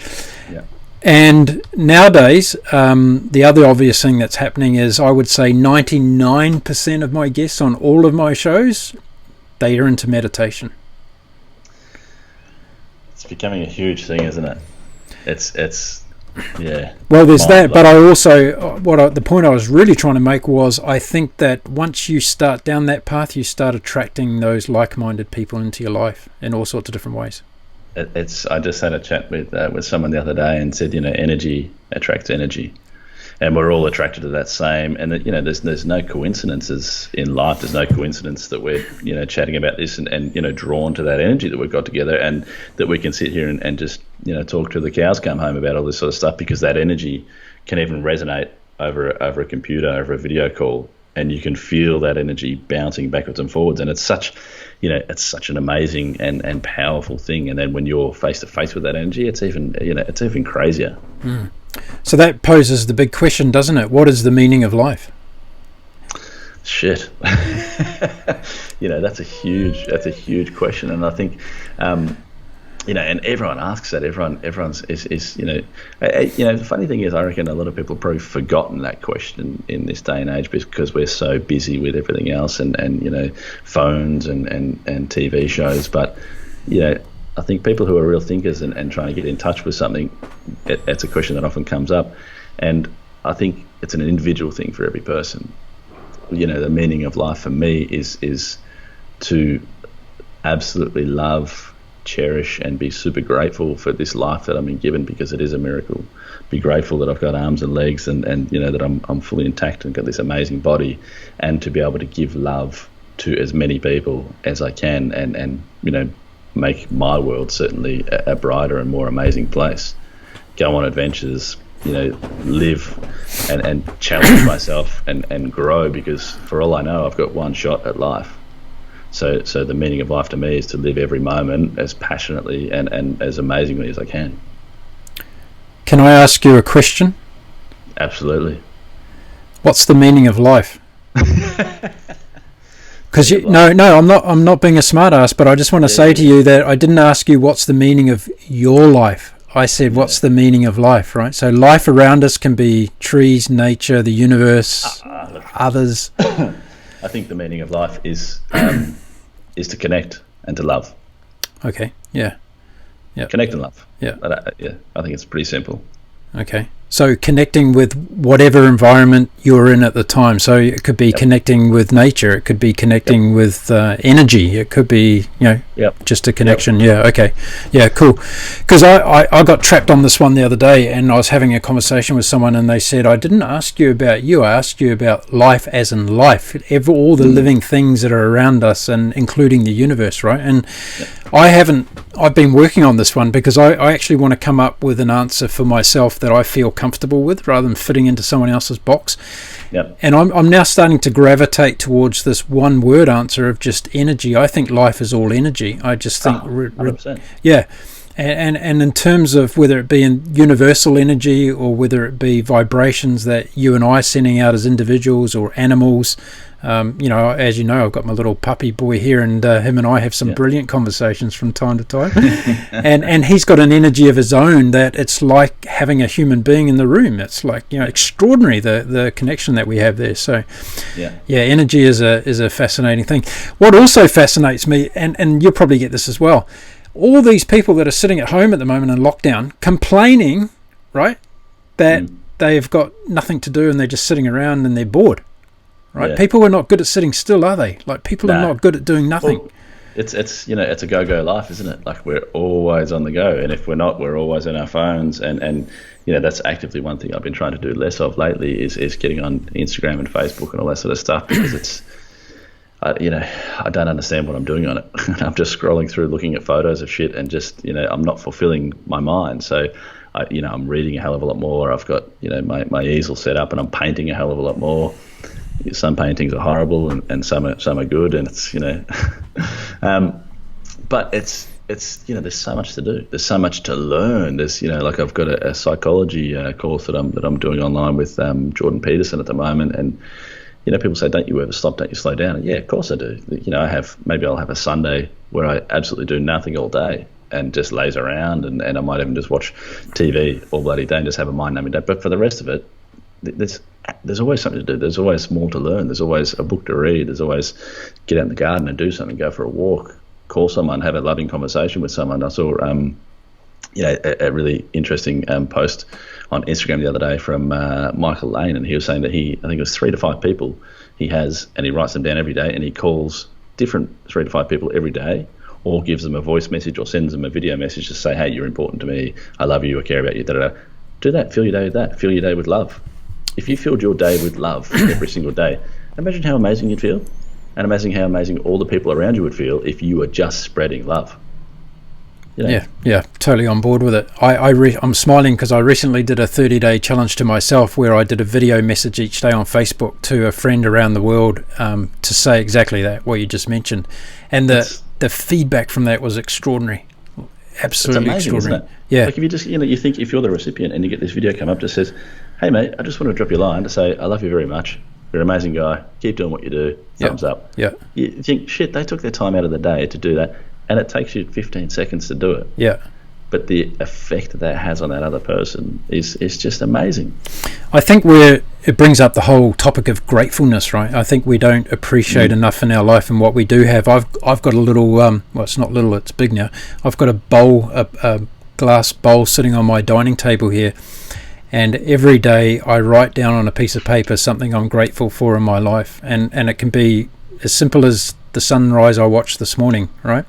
Yeah. And nowadays, the other obvious thing that's happening is, I would say 99% of my guests on all of my shows, they are into meditation. It's becoming a huge thing, isn't it? It's Yeah. Well, there's that, but I also, the point I was really trying to make was, I think that once you start down that path, you start attracting those like-minded people into your life in all sorts of different ways. I just had a chat with someone the other day and said, energy attracts energy, and we're all attracted to that same. And that, there's no coincidences in life. There's no coincidence that we're chatting about this and drawn to that energy that we've got together, and that we can sit here and just talk till the cows come home about all this sort of stuff, because that energy can even resonate over a computer, over a video call, and you can feel that energy bouncing backwards and forwards. And it's such an amazing and powerful thing. And then when you're face to face with that energy, it's even crazier. Mm. So that poses the big question, doesn't it? What is the meaning of life? Shit. That's a huge question. And I think, and everyone asks that. Everyone's the funny thing is, I reckon a lot of people have probably forgotten that question in this day and age, because we're so busy with everything else and phones and TV shows. But, I think people who are real thinkers and trying to get in touch with something, it's a question that often comes up. And I think it's an individual thing for every person. The meaning of life for me is to absolutely love, cherish, and be super grateful for this life that I'm been given, because it is a miracle. Be grateful that I've got arms and legs and that I'm fully intact and got this amazing body, and to be able to give love to as many people as I can and make my world certainly a brighter and more amazing place. Go on adventures, live and challenge myself and grow, because for all I know, I've got one shot at life. So the meaning of life to me is to live every moment as passionately and as amazingly as I can. Can I ask you a question? Absolutely. What's the meaning of life? Because I'm not being a smart ass, but I just want to say to you that I didn't ask you what's the meaning of your life. I said, what's the meaning of life, right? So life around us can be trees, nature, the universe, others. I think the meaning of life is to connect and to love. Okay. Yeah. Connect and love. Yeah. I think it's pretty simple. Okay. So connecting with whatever environment you're in at the time. So it could be connecting with nature. It could be connecting with energy. It could be, just a connection. Yeah. Okay. Yeah. Cool. Because I got trapped on this one the other day, and I was having a conversation with someone, and they said, I didn't ask you about you. I asked you about life as in life, all the living things that are around us, and including the universe, right? And I've been working on this one, because I actually want to come up with an answer for myself that I feel comfortable with, rather than fitting into someone else's box. Yep. And I'm now starting to gravitate towards this one word answer of just energy. I think life is all energy. I just think 100%. Yeah. And in terms of whether it be in universal energy, or whether it be vibrations that you and I are sending out as individuals or animals, as you know, I've got my little puppy boy here, and him and I have some brilliant conversations from time to time. and he's got an energy of his own that it's like having a human being in the room. It's like, extraordinary, the connection that we have there. So energy is a fascinating thing. What also fascinates me, and you'll probably get this as well, all these people that are sitting at home at the moment in lockdown complaining, right, that they've got nothing to do and they're just sitting around and they're bored, right? People are not good at sitting still, are they? Like, people are not good at doing nothing. Well, it's a go life, isn't it? Like, we're always on the go, and if we're not, we're always on our phones, and that's actively one thing I've been trying to do less of lately is getting on Instagram and Facebook and all that sort of stuff, because it's I don't understand what I'm doing on it. I'm just scrolling through, looking at photos of shit, and just, I'm not fulfilling my mind. So, I'm reading a hell of a lot more. I've got, my easel set up, and I'm painting a hell of a lot more. Some paintings are horrible, and some are good, and it's, but it's there's so much to do. There's so much to learn. There's, like, I've got a psychology course that I'm doing online with Jordan Peterson at the moment, and people say, don't you ever stop, don't you slow down? And yeah, of course I do. I'll have a Sunday where I absolutely do nothing all day and just laze around, and I might even just watch TV all bloody day and just have a mind-numbing day. But for the rest of it, there's always something to do. There's always more to learn. There's always a book to read. There's always get out in the garden and do something, go for a walk, call someone, have a loving conversation with someone. I saw a really interesting post on Instagram the other day from Michael Lane, and he was saying that I think it was 3 to 5 people he has, and he writes them down every day, and he calls different 3 to 5 people every day, or gives them a voice message or sends them a video message to say, hey, you're important to me, I love you, I care about you, da-da-da. Do that, fill your day with that, fill your day with love. If you filled your day with love every single day, imagine how amazing you'd feel, and imagine how amazing all the people around you would feel if you were just spreading love. You know? Yeah, totally on board with it. I'm smiling because I recently did a 30-day challenge to myself where I did a video message each day on Facebook to a friend around the world to say exactly that, what you just mentioned. And the feedback from that was extraordinary. Absolutely amazing, extraordinary. Isn't it? Yeah. Like if you just, you think if you're the recipient and you get this video come up that says, hey mate, I just want to drop you a line to say, I love you very much. You're an amazing guy. Keep doing what you do. Thumbs up. Yeah. You think, shit, they took their time out of the day to do that. And it takes you 15 seconds to do it. Yeah. But the effect that has on that other person is just amazing. I think it brings up the whole topic of gratefulness, right? I think we don't appreciate enough in our life and what we do have. I've got a little, well, it's not little, it's big now. I've got a glass bowl sitting on my dining table here. And every day I write down on a piece of paper something I'm grateful for in my life. And it can be as simple as the sunrise I watched this morning, right?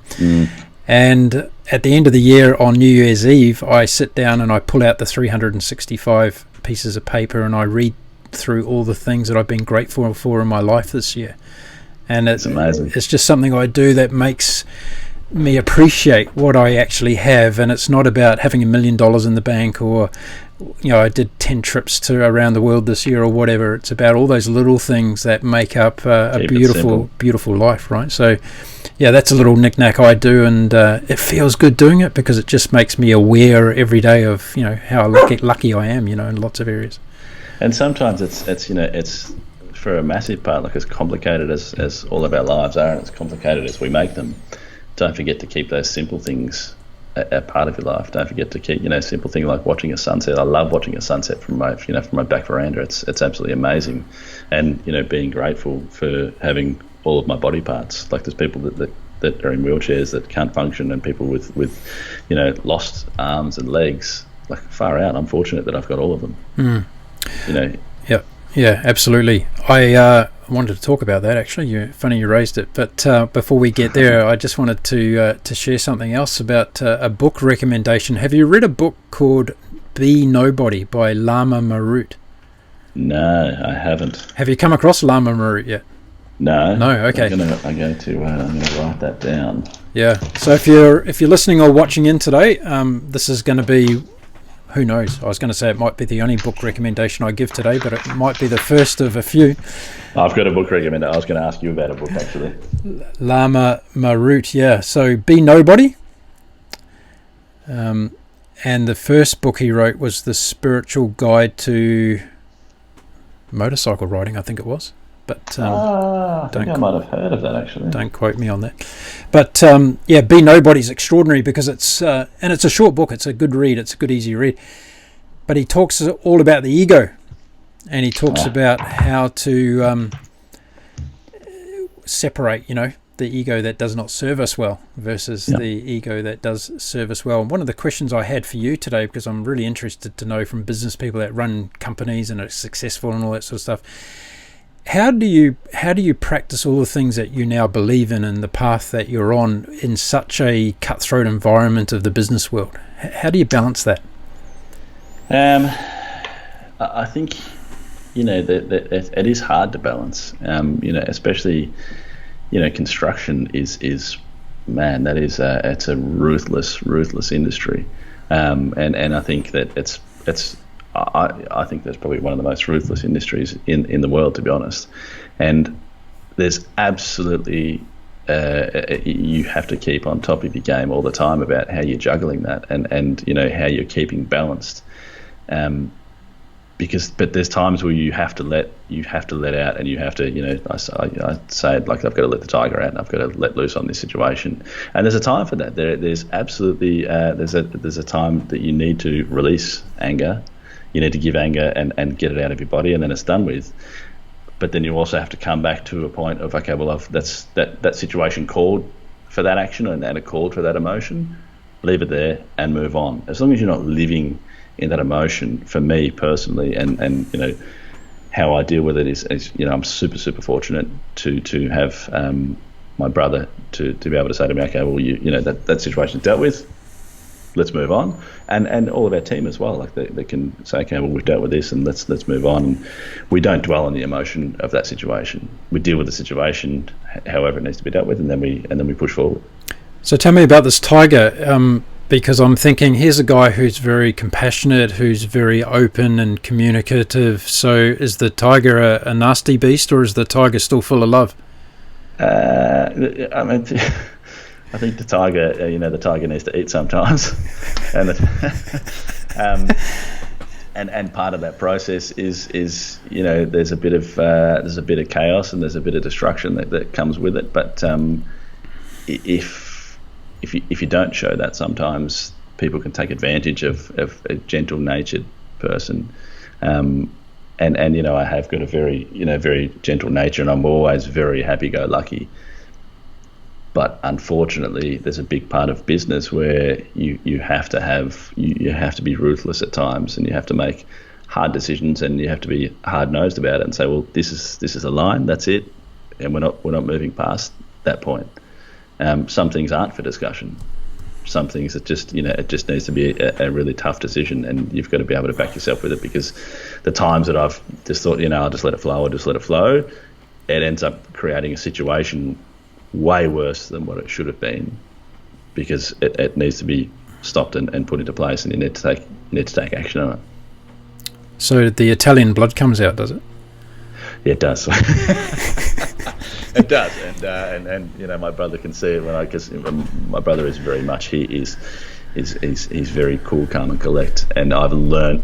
And at the end of the year on New Year's Eve, I sit down and I pull out the 365 pieces of paper and I read through all the things that I've been grateful for in my life this year. And it's amazing. It's just something I do that makes me appreciate what I actually have. And it's not about having $1 million in the bank or, I did 10 trips around the world this year or whatever. It's about all those little things that make up a beautiful life, right? So, yeah, that's a little knick-knack I do, and it feels good doing it because it just makes me aware every day of, how lucky I am, in lots of areas. And sometimes it's for a massive part, like as complicated as all of our lives are, and as complicated as we make them, don't forget to keep those simple things a part of your life. Don't forget to keep, simple thing like watching a sunset. I love watching a sunset from my back veranda. It's absolutely amazing. And, being grateful for having all of my body parts. Like there's people that are in wheelchairs that can't function, and people with lost arms and legs. Like far out. I'm fortunate that I've got all of them. Yeah, absolutely. I wanted to talk about that actually. Funny you raised it, but before we get there, I just wanted to share something else about a book recommendation. Have you read a book called Be Nobody by Lama Marut? No, I haven't. Have you come across Lama Marut yet? No. Okay. I'm going to write that down. Yeah. So if you're listening or watching in today, this is going to be, who knows? I was going to say it might be the only book recommendation I give today, but it might be the first of a few. I've got a book recommendation. I was going to ask you about a book actually. Lama Marut, yeah. So Be Nobody. And the first book he wrote was The Spiritual Guide to Motorcycle Riding, I think it was. But I think I might have heard of that actually. Don't quote me on that. But Be Nobody is extraordinary because it's and it's a short book. It's a good read. It's a good easy read. But he talks all about the ego, and he talks about how to separate, the ego that does not serve us well versus the ego that does serve us well. And one of the questions I had for you today, because I'm really interested to know from business people that run companies and are successful and all that sort of stuff. How do you practice all the things that you now believe in and the path that you're on in such a cutthroat environment of the business world? How do you balance that? I think that it is hard to balance. Especially construction is man, that is it's a ruthless industry, and I think that it's. I think that's probably one of the most ruthless industries in the world, to be honest. And there's absolutely you have to keep on top of your game all the time about how you're juggling that and how you're keeping balanced. But there's times where you have to let out, and you have to I say it like I've got to let the tiger out and I've got to let loose on this situation. And there's a time for that. There's absolutely there's a time that you need to release anger. You need to give anger and get it out of your body, and then it's done with. But then you also have to come back to a point of, okay, well, that situation called for that action and it called for that emotion. leave it there and move on. As long as you're not living in that emotion, for me personally, and you know, how I deal with it is you know, I'm super fortunate to have my brother to be able to say to me, okay, well, you know, that situation's dealt with, let's move on, and all of our team as well, like they can say, okay, well, we've dealt with this, and let's move on. And we don't dwell on the emotion of that situation. We deal with the situation however it needs to be dealt with, and then we push forward. So tell me about this tiger, because I'm thinking, here's a guy who's very compassionate, who's very open and communicative. So is the tiger a nasty beast, or is the tiger still full of love? I mean, I think the tiger, you know, the tiger needs to eat sometimes, and and part of that process is you know, there's a bit of chaos, and there's a bit of destruction that comes with it. But if you don't show that, sometimes people can take advantage of a gentle-natured person. And you know, I have got a very gentle nature, and I'm always very happy-go-lucky. But unfortunately, there's a big part of business where you have to be ruthless at times, and you have to make hard decisions, and you have to be hard-nosed about it and say, well, this is a line, that's it, and we're not moving past that point. Some things aren't for discussion. Some things that just, you know, it just needs to be a really tough decision, and you've got to be able to back yourself with it, because the times that I've just thought, you know, I'll just let it flow, it ends up creating a situation way worse than what it should have been, because it needs to be stopped and put into place, and you need to take action on it. So the Italian blood comes out, does it? Yeah, it does. It does, and you know, my brother can see it because my brother is very much, he's very cool, calm, and collect, and I've learned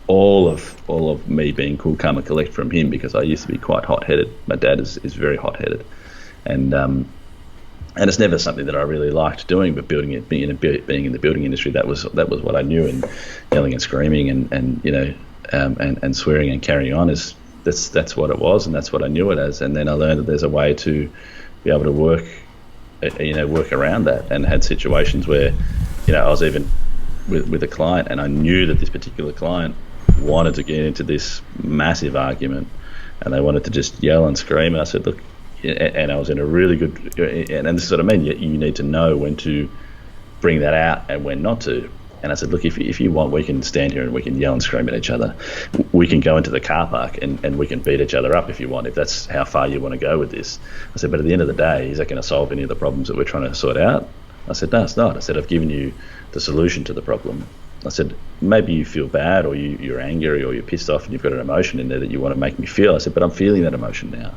all of me being cool, calm, and collect from him, because I used to be quite hot-headed. My dad is very hot-headed, and it's never something that I really liked doing, but being in the building industry, that was what I knew, and yelling and screaming and you know, and swearing and carrying on is. That's what it was, and that's what I knew it as. And then I learned that there's a way to be able to work around that, and had situations where, you know, I was even with a client, and I knew that this particular client wanted to get into this massive argument, and they wanted to just yell and scream. And I said, look, and I was in a really good, and this is what I mean. You need to know when to bring that out and when not to. And I said, look, if you want, we can stand here and we can yell and scream at each other. We can go into the car park and we can beat each other up if you want, if that's how far you want to go with this. I said, but at the end of the day, is that going to solve any of the problems that we're trying to sort out? I said, no, it's not. I said, I've given you the solution to the problem. I said, maybe you feel bad, or you're angry, or you're pissed off, and you've got an emotion in there that you want to make me feel. I said, but I'm feeling that emotion now.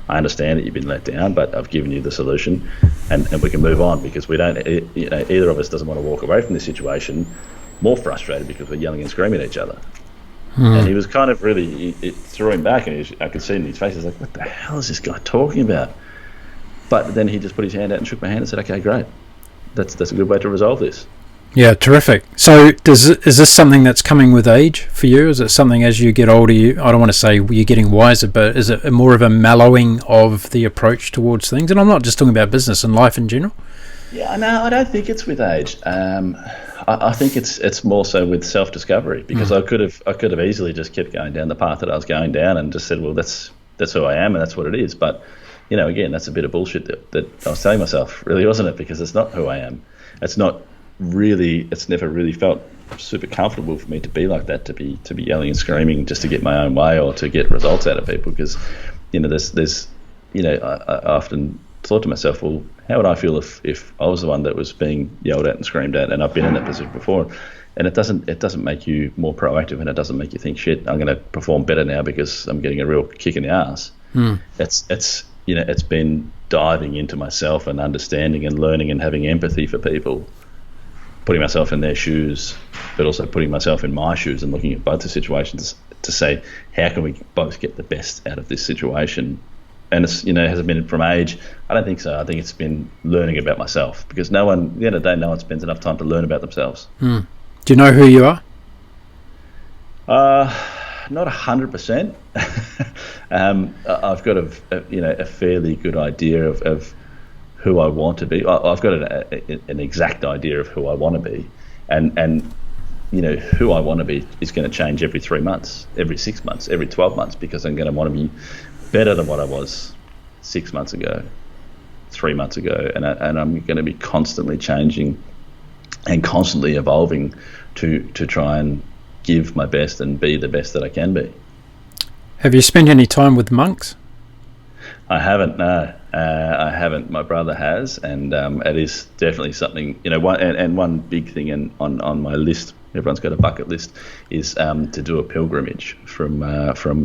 I understand that you've been let down, but I've given you the solution, and we can move on, because we don't, you know, either of us doesn't want to walk away from this situation more frustrated because we're yelling and screaming at each other. And he was kind of really, it threw him back, and I could see in his face, he's like, what the hell is this guy talking about? But then he just put his hand out and shook my hand and said, okay, great. That's a good way to resolve this. Yeah, terrific. So is this something that's coming with age for you? Is it something as you get older, I don't want to say you're getting wiser, but is it more of a mellowing of the approach towards things? And I'm not just talking about business and life in general. Yeah, no, I don't think it's with age. I think it's more so with self-discovery, because I could have easily just kept going down the path that I was going down and just said, well, that's who I am and that's what it is. But, you know, again, that's a bit of bullshit that I was telling myself, really, wasn't it? Because it's not who I am. It's never really felt super comfortable for me to be like that, to be yelling and screaming just to get my own way or to get results out of people, because, you know, there's you know, I often thought to myself, well, how would I feel if I was the one that was being yelled at and screamed at? And I've been in that position before, and it doesn't make you more proactive, and it doesn't make you think, shit, I'm going to perform better now because I'm getting a real kick in the ass. It's you know, it's been diving into myself and understanding and learning and having empathy for people, putting myself in their shoes, but also putting myself in my shoes and looking at both the situations to say, how can we both get the best out of this situation? And it's, you know, has it been from age? I don't think so. I think it's been learning about myself, because at the end of the day, no one spends enough time to learn about themselves. Do you know who you are? Not 100%. I've got a fairly good idea of who I want to be. I've got an exact idea of who I want to be, and who I want to be is going to change every 3 months, every 6 months, every 12 months, because I'm going to want to be better than what I was 6 months ago, 3 months ago, and I'm going to be constantly changing and constantly evolving to try and give my best and be the best that I can be. Have you spent any time with monks? I haven't, no. I haven't. My brother has, and it is definitely something, one big thing on my list, everyone's got a bucket list, is to do a pilgrimage from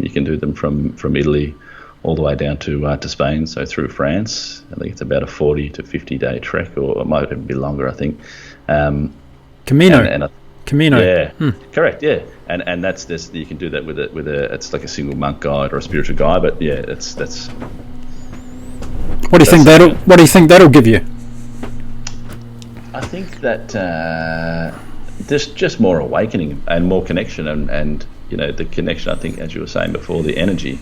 you can do them from Italy all the way down to Spain, so through France. I think it's about a 40 to 50 day trek, or it might even be longer, I think. Camino. Camino. Yeah, correct. Yeah, and that's this. You can do that with a. It's like a single monk guide or a spiritual guide, but yeah, that's. What do you think that'll give you? I think that just more awakening and more connection, and the connection. I think, as you were saying before, the energy.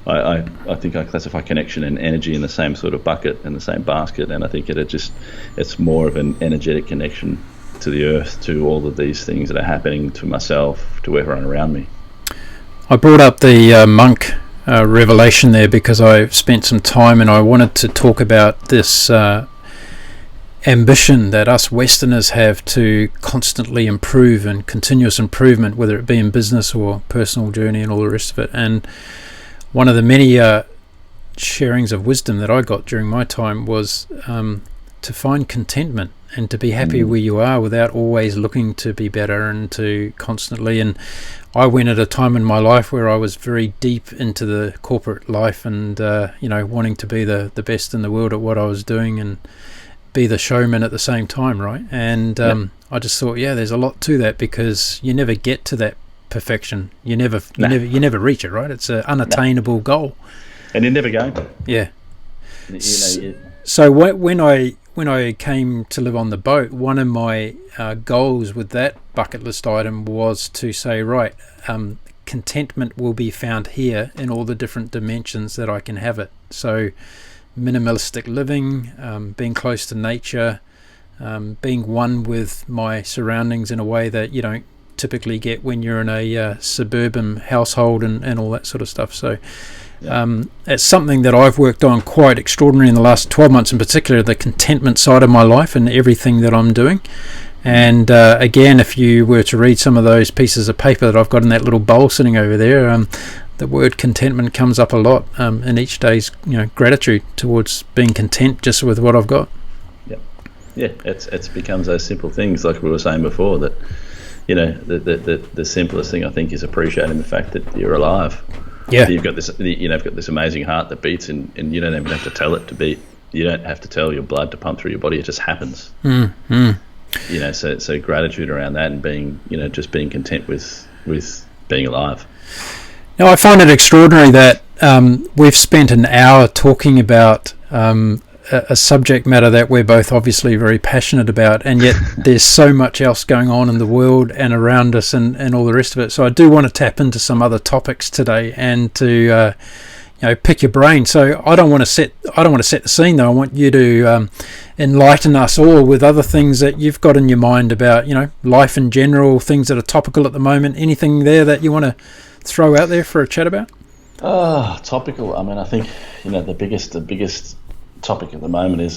I think I classify connection and energy in the same sort of bucket and the same basket, and I think it's more of an energetic connection to the earth, to all of these things that are happening, to myself, to everyone around me. I brought up the monk revelation there because I spent some time and I wanted to talk about this ambition that us Westerners have to constantly improve and continuous improvement, whether it be in business or personal journey and all the rest of it. And one of the many sharings of wisdom that I got during my time was to find contentment and to be happy where you are without always looking to be better and to constantly. And I went at a time in my life where I was very deep into the corporate life and wanting to be the best in the world at what I was doing and be the showman at the same time, right? And I just thought, there's a lot to that, because you never get to that perfection. You never reach it, right? It's an unattainable goal, and you're never going to. Yeah. So when I came to live on the boat, one of my goals with that bucket list item was to say, right, contentment will be found here in all the different dimensions that I can have it. So minimalistic living, being close to nature, being one with my surroundings in a way that you don't typically get when you're in a suburban household and all that sort of stuff. So it's something that I've worked on quite extraordinary in the last 12 months, in particular the contentment side of my life and everything that I'm doing. And again, if you were to read some of those pieces of paper that I've got in that little bowl sitting over there, the word contentment comes up a lot in each day's gratitude towards being content just with what I've got. It becomes those simple things, like we were saying before, that the simplest thing, I think, is appreciating the fact that you're alive. Yeah, you've got this amazing heart that beats, and you don't even have to tell it to beat. You don't have to tell your blood to pump through your body; it just happens. So gratitude around that, and being just being content with being alive. Now, I find it extraordinary that we've spent an hour talking about a subject matter that we're both obviously very passionate about, and yet there's so much else going on in the world and around us and all the rest of it. So I do want to tap into some other topics today and to pick your brain. So I don't want to set the scene though. I want you to enlighten us all with other things that you've got in your mind about life in general, things that are topical at the moment. Anything there that you want to throw out there for a chat about? Topical. I mean, I think the biggest topic at the moment is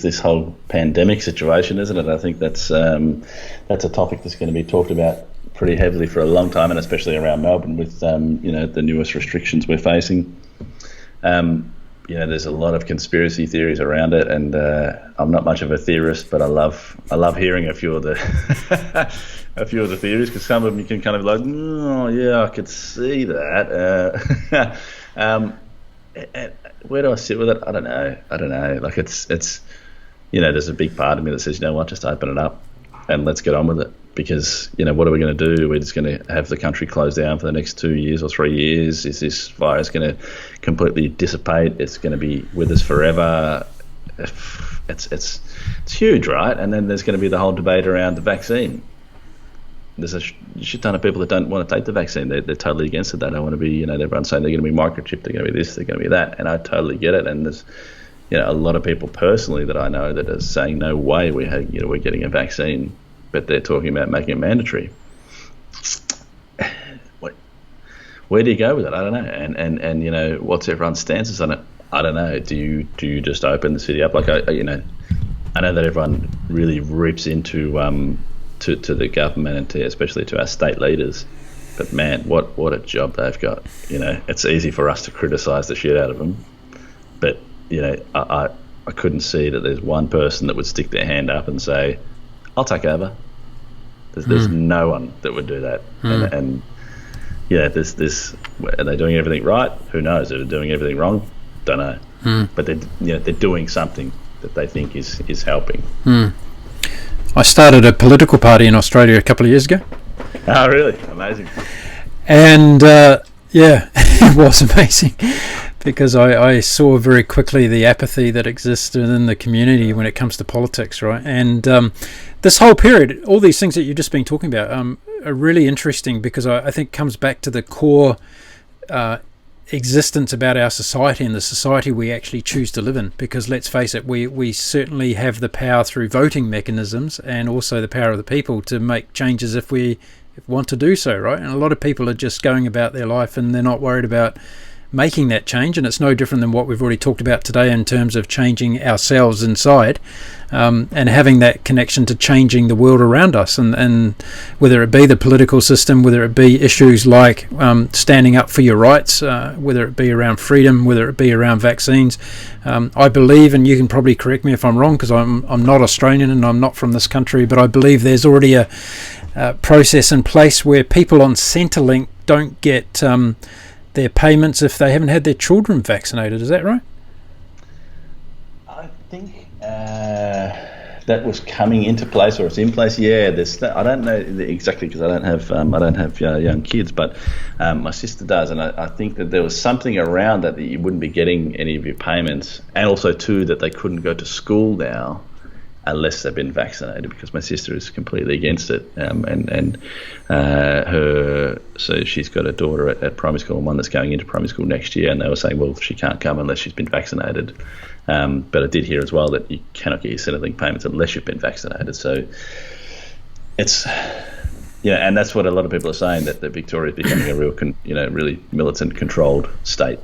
this whole pandemic situation, isn't it? I think that's a topic that's going to be talked about pretty heavily for a long time, and especially around Melbourne with the newest restrictions we're facing. There's a lot of conspiracy theories around it, and I'm not much of a theorist, but I love hearing a few of the theories, because some of them you can kind of like, oh yeah, I could see that. Where do I sit with it? I don't know. Like it's there's a big part of me that says, just open it up and let's get on with it. Because, what are we going to do? We're just going to have the country closed down for the next 2 years or 3 years. Is this virus going to completely dissipate? It's going to be with us forever. It's huge, right? And then there's going to be the whole debate around the vaccine. There's a shit ton of people that don't want to take the vaccine. They're totally against it. They don't want to be, everyone's saying they're going to be microchipped, they're going to be this, they're going to be that. And I totally get it. And there's, a lot of people personally that I know that are saying no way we're getting a vaccine, but they're talking about making it mandatory. Where do you go with it? I don't know. And what's everyone's stances on it? I don't know. Do you just open the city up? Like I know that everyone really rips into to the government and especially to our state leaders, but man, what a job they've got. It's easy for us to criticise the shit out of them, but I couldn't see that there's one person that would stick their hand up and say, "I'll take over." There's no one that would do that, and this are they doing everything right? Who knows? If they're doing everything wrong, don't know. But they're doing something that they think is helping. I started a political party in Australia a couple of years ago. Oh, really? Amazing. And it was amazing because I saw very quickly the apathy that exists within the community when it comes to politics, right? And this whole period, all these things that you've just been talking about are really interesting because I think comes back to the core existence about our society and the society we actually choose to live in, because let's face it, we certainly have the power through voting mechanisms and also the power of the people to make changes if we want to do so, right? And a lot of people are just going about their life and they're not worried about making that change, and it's no different than what we've already talked about today in terms of changing ourselves inside, and having that connection to changing the world around us, and whether it be the political system, whether it be issues like standing up for your rights, whether it be around freedom, whether it be around vaccines. I believe, and you can probably correct me if I'm wrong because I'm not Australian and I'm not from this country, but I believe there's already a process in place where people on Centrelink don't get their payments if they haven't had their children vaccinated. Is that right? I think that was coming into place, or it's in place. Yeah, I don't know exactly because I don't have young kids, but my sister does, and I think that there was something around that you wouldn't be getting any of your payments, and also too that they couldn't go to school now unless they've been vaccinated, because my sister is completely against it, so she's got a daughter at primary school and one that's going into primary school next year, and they were saying, well, she can't come unless she's been vaccinated, but I did hear as well that you cannot get your Centrelink payments unless you've been vaccinated. So it's and that's what a lot of people are saying, that Victoria is becoming a real really militant controlled state,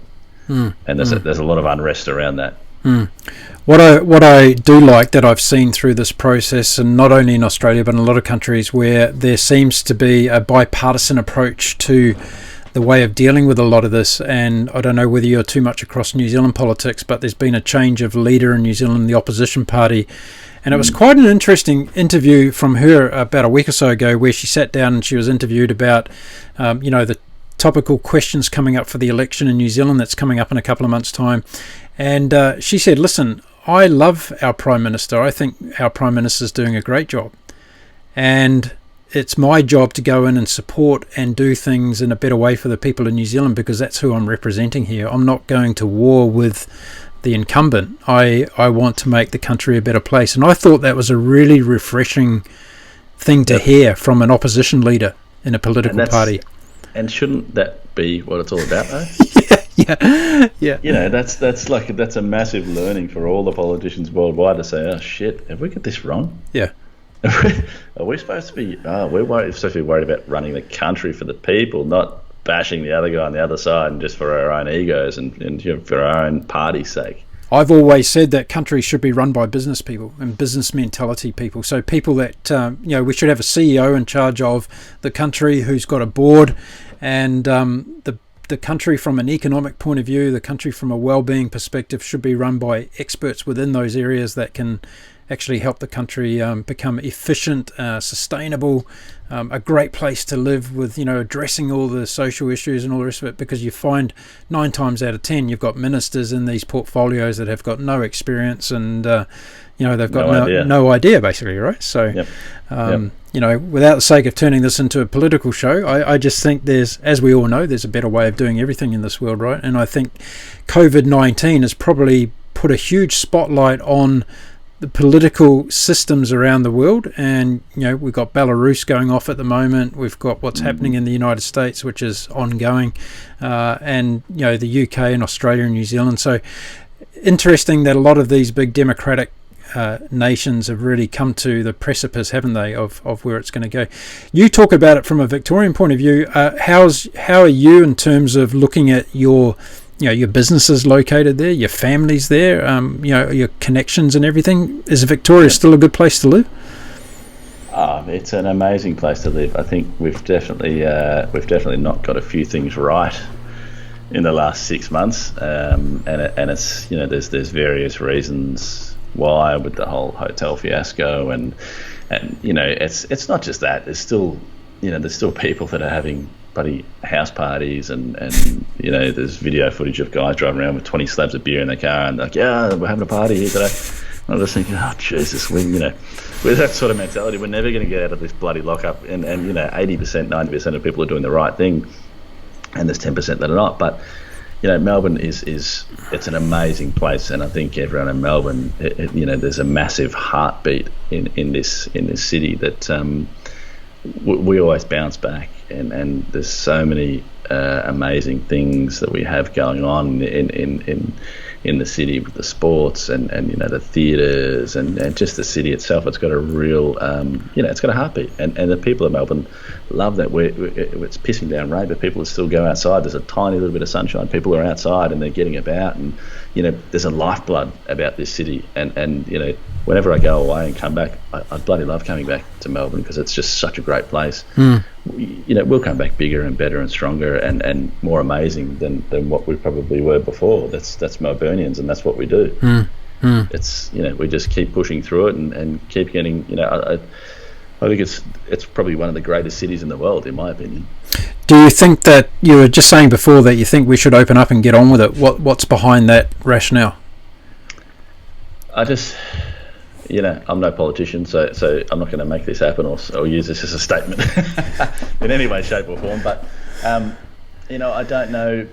and there's a lot of unrest around that. What I do like that I've seen through this process, and not only in Australia but in a lot of countries, where there seems to be a bipartisan approach to the way of dealing with a lot of this, and I don't know whether you're too much across New Zealand politics, but there's been a change of leader in New Zealand, the opposition party, and it was quite an interesting interview from her about a week or so ago, where she sat down and she was interviewed about the topical questions coming up for the election in New Zealand that's coming up in a couple of months' time. And she said, listen, I love our Prime Minister. I think our Prime Minister is doing a great job. And it's my job to go in and support and do things in a better way for the people in New Zealand, because that's who I'm representing here. I'm not going to war with the incumbent. I want to make the country a better place. And I thought that was a really refreshing thing to hear from an opposition leader in a political party. And shouldn't that be what it's all about, though? Yeah. That's a massive learning for all the politicians worldwide to say, oh shit, have we got this wrong? Yeah. Are we supposed to be? We're supposed to be worried about running the country for the people, not bashing the other guy on the other side and just for our own egos and for our own party's sake. I've always said that countries should be run by business people and business mentality people. So people that, we should have a CEO in charge of the country who's got a board, and the country from an economic point of view, the country from a well-being perspective should be run by experts within those areas that can actually help the country become efficient, sustainable, a great place to live with, addressing all the social issues and all the rest of it, because you find 9 times out of 10 you've got ministers in these portfolios that have got no experience and they've got no idea basically, right? So without the sake of turning this into a political show, I just think as we all know, there's a better way of doing everything in this world, right? And I think COVID-19 has probably put a huge spotlight on the political systems around the world, and we've got Belarus going off at the moment, we've got what's happening in the United States, which is ongoing, and the UK and Australia and New Zealand. So interesting that a lot of these big democratic nations have really come to the precipice, haven't they, of where it's going to go. You talk about it from a Victorian point of view. How are you in terms of looking at your businesses located there, your families there, your connections and everything? Is Victoria still a good place to live? It's an amazing place to live. I think we've definitely not got a few things right in the last 6 months, and it's there's various reasons why, with the whole hotel fiasco, and it's not just that. There's still people that are having bloody house parties, and there's video footage of guys driving around with 20 slabs of beer in their car and like, yeah, we're having a party here today. I'm just thinking, oh Jesus, with that sort of mentality, we're never going to get out of this bloody lockup. And 80%, 90% of people are doing the right thing, and there's 10% that are not. But Melbourne it's an amazing place, and I think everyone in Melbourne, there's a massive heartbeat in this city that we always bounce back, and there's so many amazing things that we have going on in the city with the sports and the theatres and just the city itself. It's got a real it's got a heartbeat, and the people of Melbourne love that. It's pissing down rain, but people still go outside. There's a tiny little bit of sunshine. People are outside and they're getting about, and there's a lifeblood about this city, and whenever I go away and come back, I bloody love coming back to Melbourne because it's just such a great place. We'll come back bigger and better and stronger and more amazing than what we probably were before. That's Melburnians, and that's what we do. It's we just keep pushing through it and keep getting. I think it's probably one of the greatest cities in the world, in my opinion. Do you think that, you were just saying before that you think we should open up and get on with it? What's behind that rationale? I just, I'm no politician, so I'm not going to make this happen or use this as a statement in any way, shape or form. But, I don't know,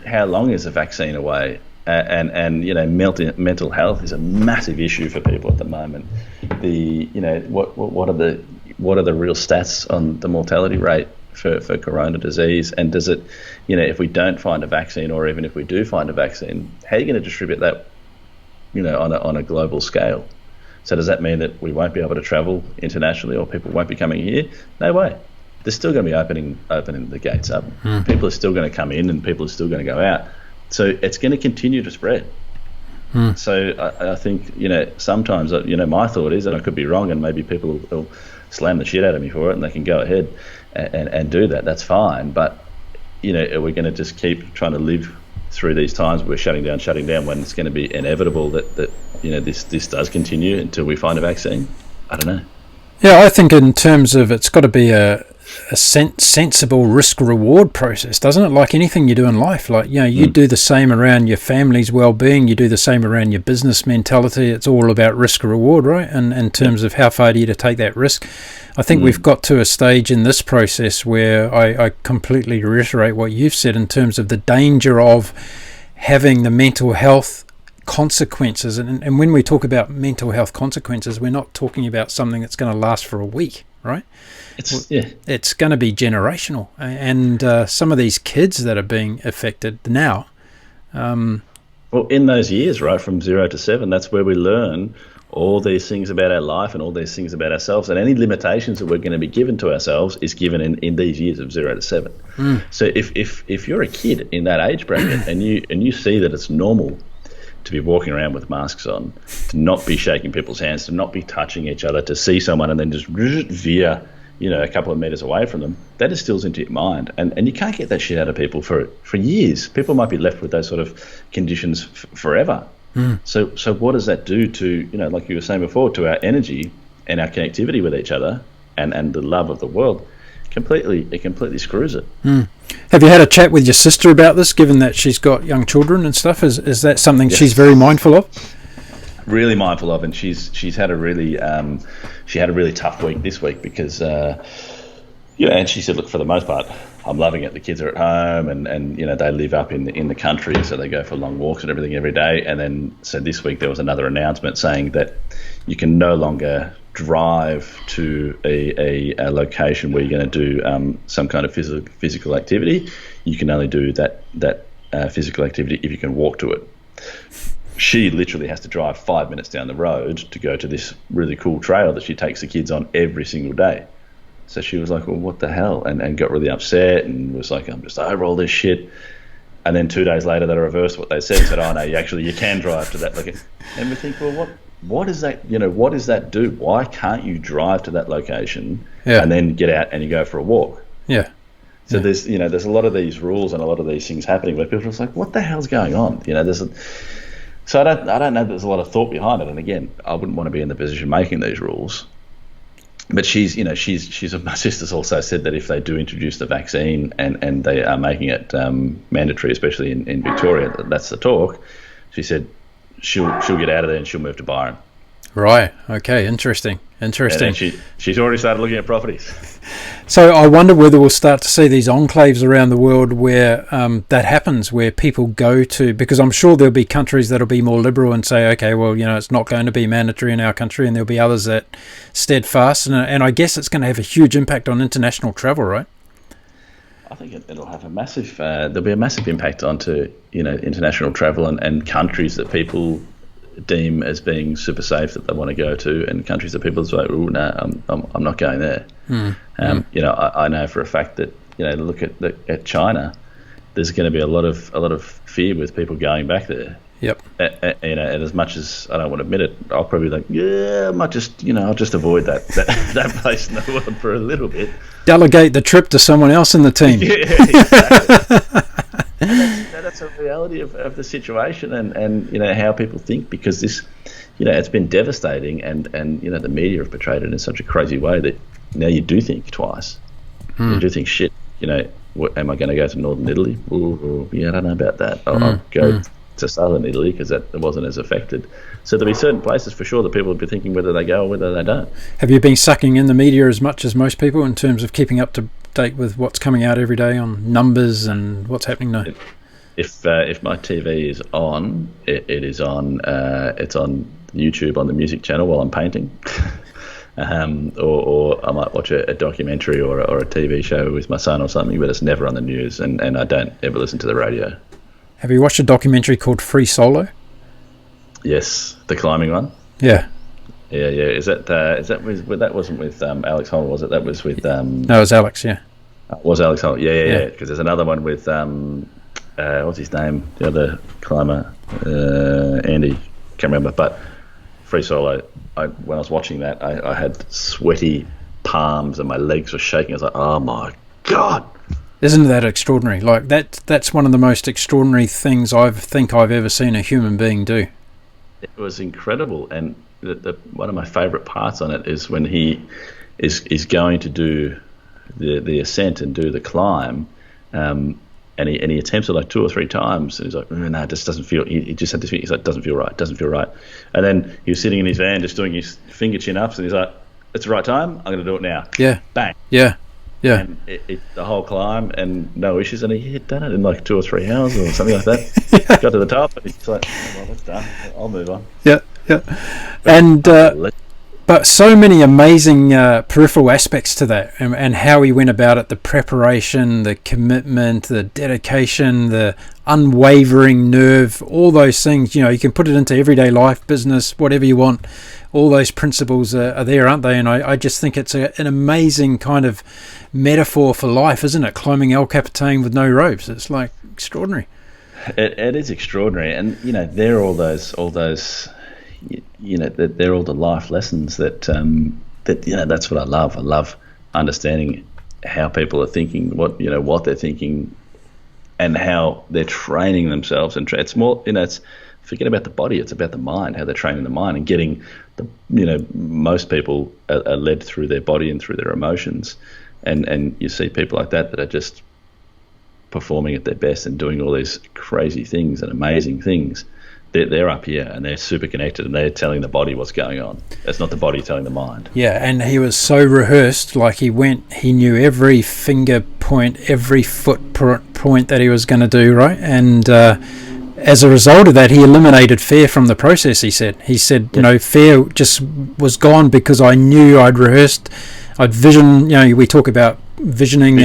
how long is the vaccine away? And mental health is a massive issue for people at the moment. What are the real stats on the mortality rate for corona disease? And does it, if we don't find a vaccine, or even if we do find a vaccine, how are you going to distribute that, on a global scale? So does that mean that we won't be able to travel internationally, or people won't be coming here? No way. They're still going to be opening the gates up. People are still going to come in, and people are still going to go out. So it's going to continue to spread. So I think, sometimes, my thought is, and I could be wrong, and maybe people will slam the shit out of me for it, and they can go ahead and do that. That's fine. But, are we going to just keep trying to live through these times where we're shutting down when it's going to be inevitable that this does continue until we find a vaccine? I don't know. Yeah, I think in terms of, it's got to be a sensible risk-reward process, doesn't it? Like anything you do in life, you do the same around your family's well-being, you do the same around your business mentality. It's all about risk-reward, right? And in terms of how far do you to take that risk, I think we've got to a stage in this process where I completely reiterate what you've said in terms of the danger of having the mental health consequences. And when we talk about mental health consequences, we're not talking about something that's going to last for a week, right? It's going to be generational, and some of these kids that are being affected now. Well, in those years, right, from 0 to 7, that's where we learn all these things about our life and all these things about ourselves, and any limitations that we're going to be given to ourselves is given in these years of 0 to 7. So if you're a kid in that age bracket and you see that it's normal to be walking around with masks on, to not be shaking people's hands, to not be touching each other, to see someone and then just veer a couple of meters away from them, that instills into your mind, and you can't get that shit out of people for years. People might be left with those sort of conditions forever. So what does that do to, like you were saying before, to our energy and our connectivity with each other and the love of the world? It completely screws it. Have you had a chat with your sister about this, given that she's got young children and stuff? Is that something she's very mindful of? Really mindful of, and she's had a really tough week this week because and she said, look, for the most part, I'm loving it. The kids are at home, and they live up in the country, so they go for long walks and everything every day. And then so this week there was another announcement saying that you can no longer drive to a location where you're going to do some kind of physical activity. You can only do that physical activity if you can walk to it. She literally has to drive 5 minutes down the road to go to this really cool trail that she takes the kids on every single day. So she was like, well, what the hell? And got really upset and was like, I'm just over all this shit. And then 2 days later, they reversed what they said and said, oh, no, you can drive to that. And we think, well, what is that? What does that do? Why can't you drive to that location and then get out and you go for a walk? Yeah. So there's a lot of these rules and a lot of these things happening where people are just like, what the hell's going on? So I don't know that there's a lot of thought behind it. And again, I wouldn't want to be in the position making these rules. But my sister's also said that if they do introduce the vaccine and they are making it mandatory, especially in Victoria, that's the talk. She said she'll get out of there and she'll move to Byron. Right. Okay. Interesting. And she's already started looking at properties. So I wonder whether we'll start to see these enclaves around the world where that happens, where people go to, because I'm sure there'll be countries that'll be more liberal and say, okay, well, it's not going to be mandatory in our country, and there'll be others that steadfast, and I guess it's going to have a huge impact on international travel, right? I think it'll have a massive. There'll be a massive impact onto international travel and countries that people deem as being super safe that they want to go to, and countries that people say, oh no, I'm not going there. I know for a fact that look at China, there's going to be a lot of fear with people going back there. Yep. And as much as I don't want to admit it, I'll probably I might just I'll just avoid that place in the world for a little bit. Delegate the trip to someone else in the team. Yeah, exactly. That's a reality of the situation and how people think, because this it's been devastating and the media have portrayed it in such a crazy way that now you do think twice. You do think, shit, am I going to go to northern Italy? Ooh, I don't know about that. I'll go to southern Italy because that wasn't as affected. So there'll be certain places for sure that people will be thinking whether they go or whether they don't. Have you been sucking in the media as much as most people in terms of keeping up to date with what's coming out every day on numbers and what's happening now? If my TV is on, it is on. It's on YouTube on the music channel while I'm painting, or I might watch a documentary or a TV show with my son or something. But it's never on the news, and I don't ever listen to the radio. Have you watched a documentary called Free Solo? Yes, the climbing one. Yeah. Is that wasn't with Alex Honnold, was it? That was with no, it was Alex. Yeah. It was Alex Honnold. Yeah. Because there's another one with what's his name? The other climber, Andy. Can't remember. But Free Solo. When I was watching that, I had sweaty palms and my legs were shaking. I was like, oh my god. Isn't that extraordinary? Like that's one of the most extraordinary things I think I've ever seen a human being do. It was incredible, and one of my favourite parts on it is when he is going to do the ascent and do the climb, and he attempts it like 2 or 3 times, and he's like, no, it just doesn't feel. He just had this. He's like, doesn't feel right. And then he was sitting in his van just doing his finger chin ups, and he's like, it's the right time. I'm going to do it now. Yeah. Bang. Yeah. Yeah. And the whole climb and no issues, and he had done it in like 2 or 3 hours or something like that. Got to the top, and he's like, oh, well, that's done. I'll move on. Yeah. And but so many amazing peripheral aspects to that, and how he went about it, the preparation, the commitment, the dedication, the unwavering nerve, all those things. You can put it into everyday life, business, whatever you want. All those principles are there, aren't they? And I just think it's an amazing kind of metaphor for life, isn't it? Climbing El Capitan with no ropes. It's like extraordinary. It is extraordinary, and they're all those they're all the life lessons that that's what I love. I love understanding how people are thinking, what they're thinking, and how they're training themselves. And it's more, it's forget about the body. It's about the mind, how they're training the mind and getting most people are led through their body and through their emotions, and you see people like that are just performing at their best and doing all these crazy things and amazing things. They're up here and they're super connected and they're telling the body what's going on. It's not the body telling the mind. Yeah, and he was so rehearsed. Like he knew every finger point, every foot point that he was going to do, right? And as a result of that, he eliminated fear from the process. He said, fear just was gone because I knew I'd rehearsed, I'd vision. We talk about visioning,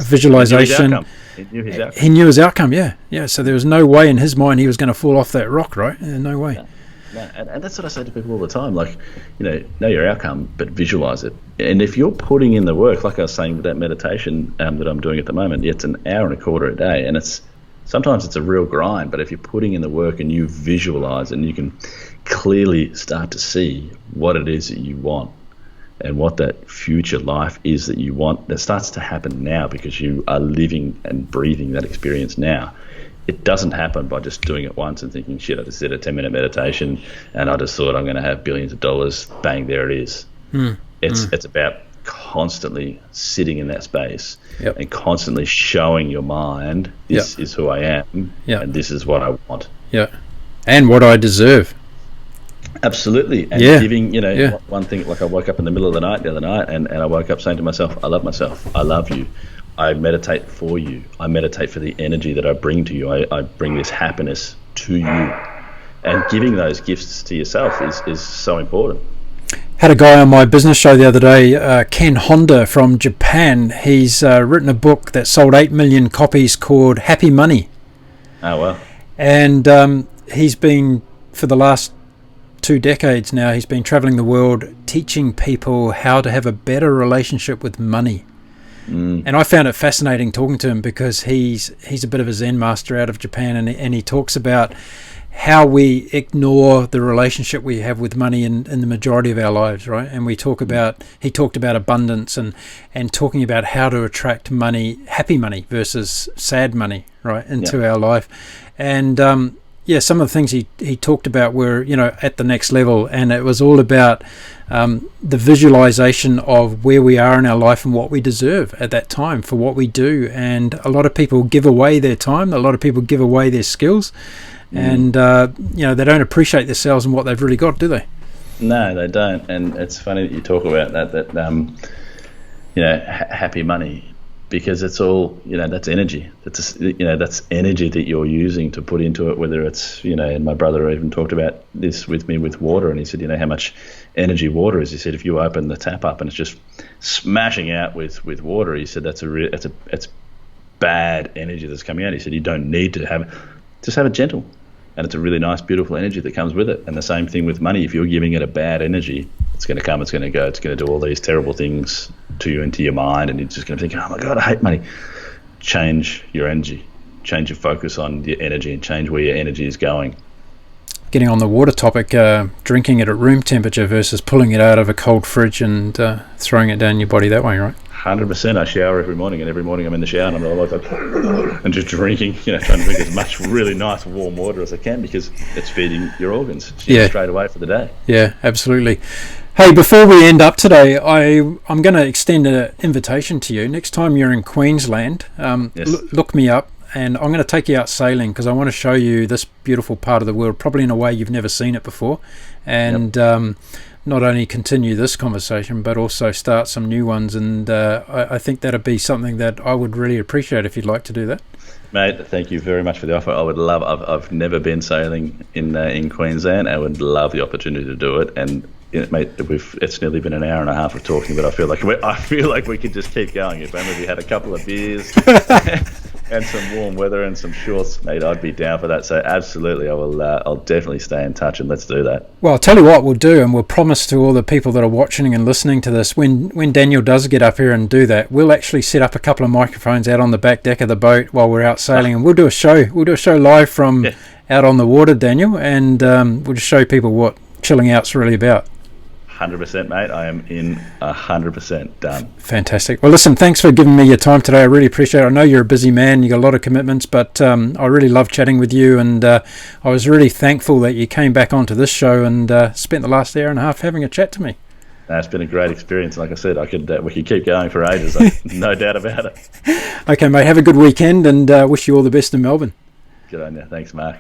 visualization. He knew his outcome. He knew his outcome, yeah. So there was no way in his mind he was going to fall off that rock, right? No way. No. And that's what I say to people all the time. Like, know your outcome, but visualize it. And if you're putting in the work, like I was saying with that meditation that I'm doing at the moment, it's an hour and a quarter a day, and sometimes it's a real grind. But if you're putting in the work and you visualize, and you can clearly start to see what it is that you want, and what that future life is that you want, that starts to happen now because you are living and breathing that experience now. It doesn't happen by just doing it once and thinking, shit, I just did a 10-minute meditation and I just thought I'm going to have billions of dollars. Bang, there it is. It's about constantly sitting in that space and constantly showing your mind, this is who I am and this is what I want. Yeah. And what I deserve. Absolutely. And giving, one thing, like I woke up in the middle of the night the other night and I woke up saying to myself, I love myself. I love you. I meditate for you. I meditate for the energy that I bring to you. I bring this happiness to you. And giving those gifts to yourself is so important. Had a guy on my business show the other day, Ken Honda from Japan. He's written a book that sold 8 million copies called Happy Money. Oh, wow. And he's been, for the last 2 decades now, he's been traveling the world teaching people how to have a better relationship with money. And I found it fascinating talking to him because he's a bit of a Zen master out of Japan, and he talks about how we ignore the relationship we have with money in the majority of our lives, right? And he talked about abundance and talking about how to attract money, happy money versus sad money, right, into our life. And some of the things he talked about were, at the next level, and it was all about the visualization of where we are in our life and what we deserve at that time for what we do. And a lot of people give away their time, a lot of people give away their skills, and they don't appreciate themselves and what they've really got, do they? No, they don't. And it's funny that you talk about that happy money, because it's all, that's energy. That's energy that you're using to put into it, whether it's, and my brother even talked about this with me with water, and he said, how much energy water is. He said, if you open the tap up and it's just smashing out with water, he said, it's bad energy that's coming out. He said, you don't need to just have it gentle. And it's a really nice, beautiful energy that comes with it. And the same thing with money. If you're giving it a bad energy, it's going to come, it's going to go, it's going to do all these terrible things to you and to your mind, and you're just going to think, oh my God, I hate money. Change your energy. Change your focus on your energy and change where your energy is going. Getting on the water topic, drinking it at room temperature versus pulling it out of a cold fridge and throwing it down your body that way, right? 100%. I shower every morning, and every morning I'm in the shower and I'm like, and just drinking, trying to drink as much really nice warm water as I can, because it's feeding your organs straight away for the day. Yeah, absolutely. Hey, before we end up today, I'm going to extend an invitation to you. Next time you're in Queensland, look me up, and I'm going to take you out sailing because I want to show you this beautiful part of the world, probably in a way you've never seen it before, and not only continue this conversation but also start some new ones. And I think that'd be something that I would really appreciate if you'd like to do that. Mate, thank you very much for the offer. I would love. I've never been sailing in Queensland. I would love the opportunity to do it. And mate, it's nearly been an hour and a half of talking, but I feel like we could just keep going. If only we had a couple of beers and some warm weather and some shorts, mate, I'd be down for that. So absolutely, I will. I'll definitely stay in touch, and let's do that. Well, I'll tell you what we'll do, and we'll promise to all the people that are watching and listening to this, when Daniel does get up here and do that, we'll actually set up a couple of microphones out on the back deck of the boat while we're out sailing, and we'll do a show. We'll do a show live from out on the water, Daniel, and we'll just show people what chilling out's really about. 100%, mate. I am in 100% done. Fantastic. Well, listen, thanks for giving me your time today. I really appreciate it. I know you're a busy man. You got a lot of commitments, but I really love chatting with you, and I was really thankful that you came back onto this show and spent the last hour and a half having a chat to me. It's been a great experience. Like I said, we could keep going for ages. No doubt about it. Okay, mate. Have a good weekend, and wish you all the best in Melbourne. Good on you. Thanks, Mark.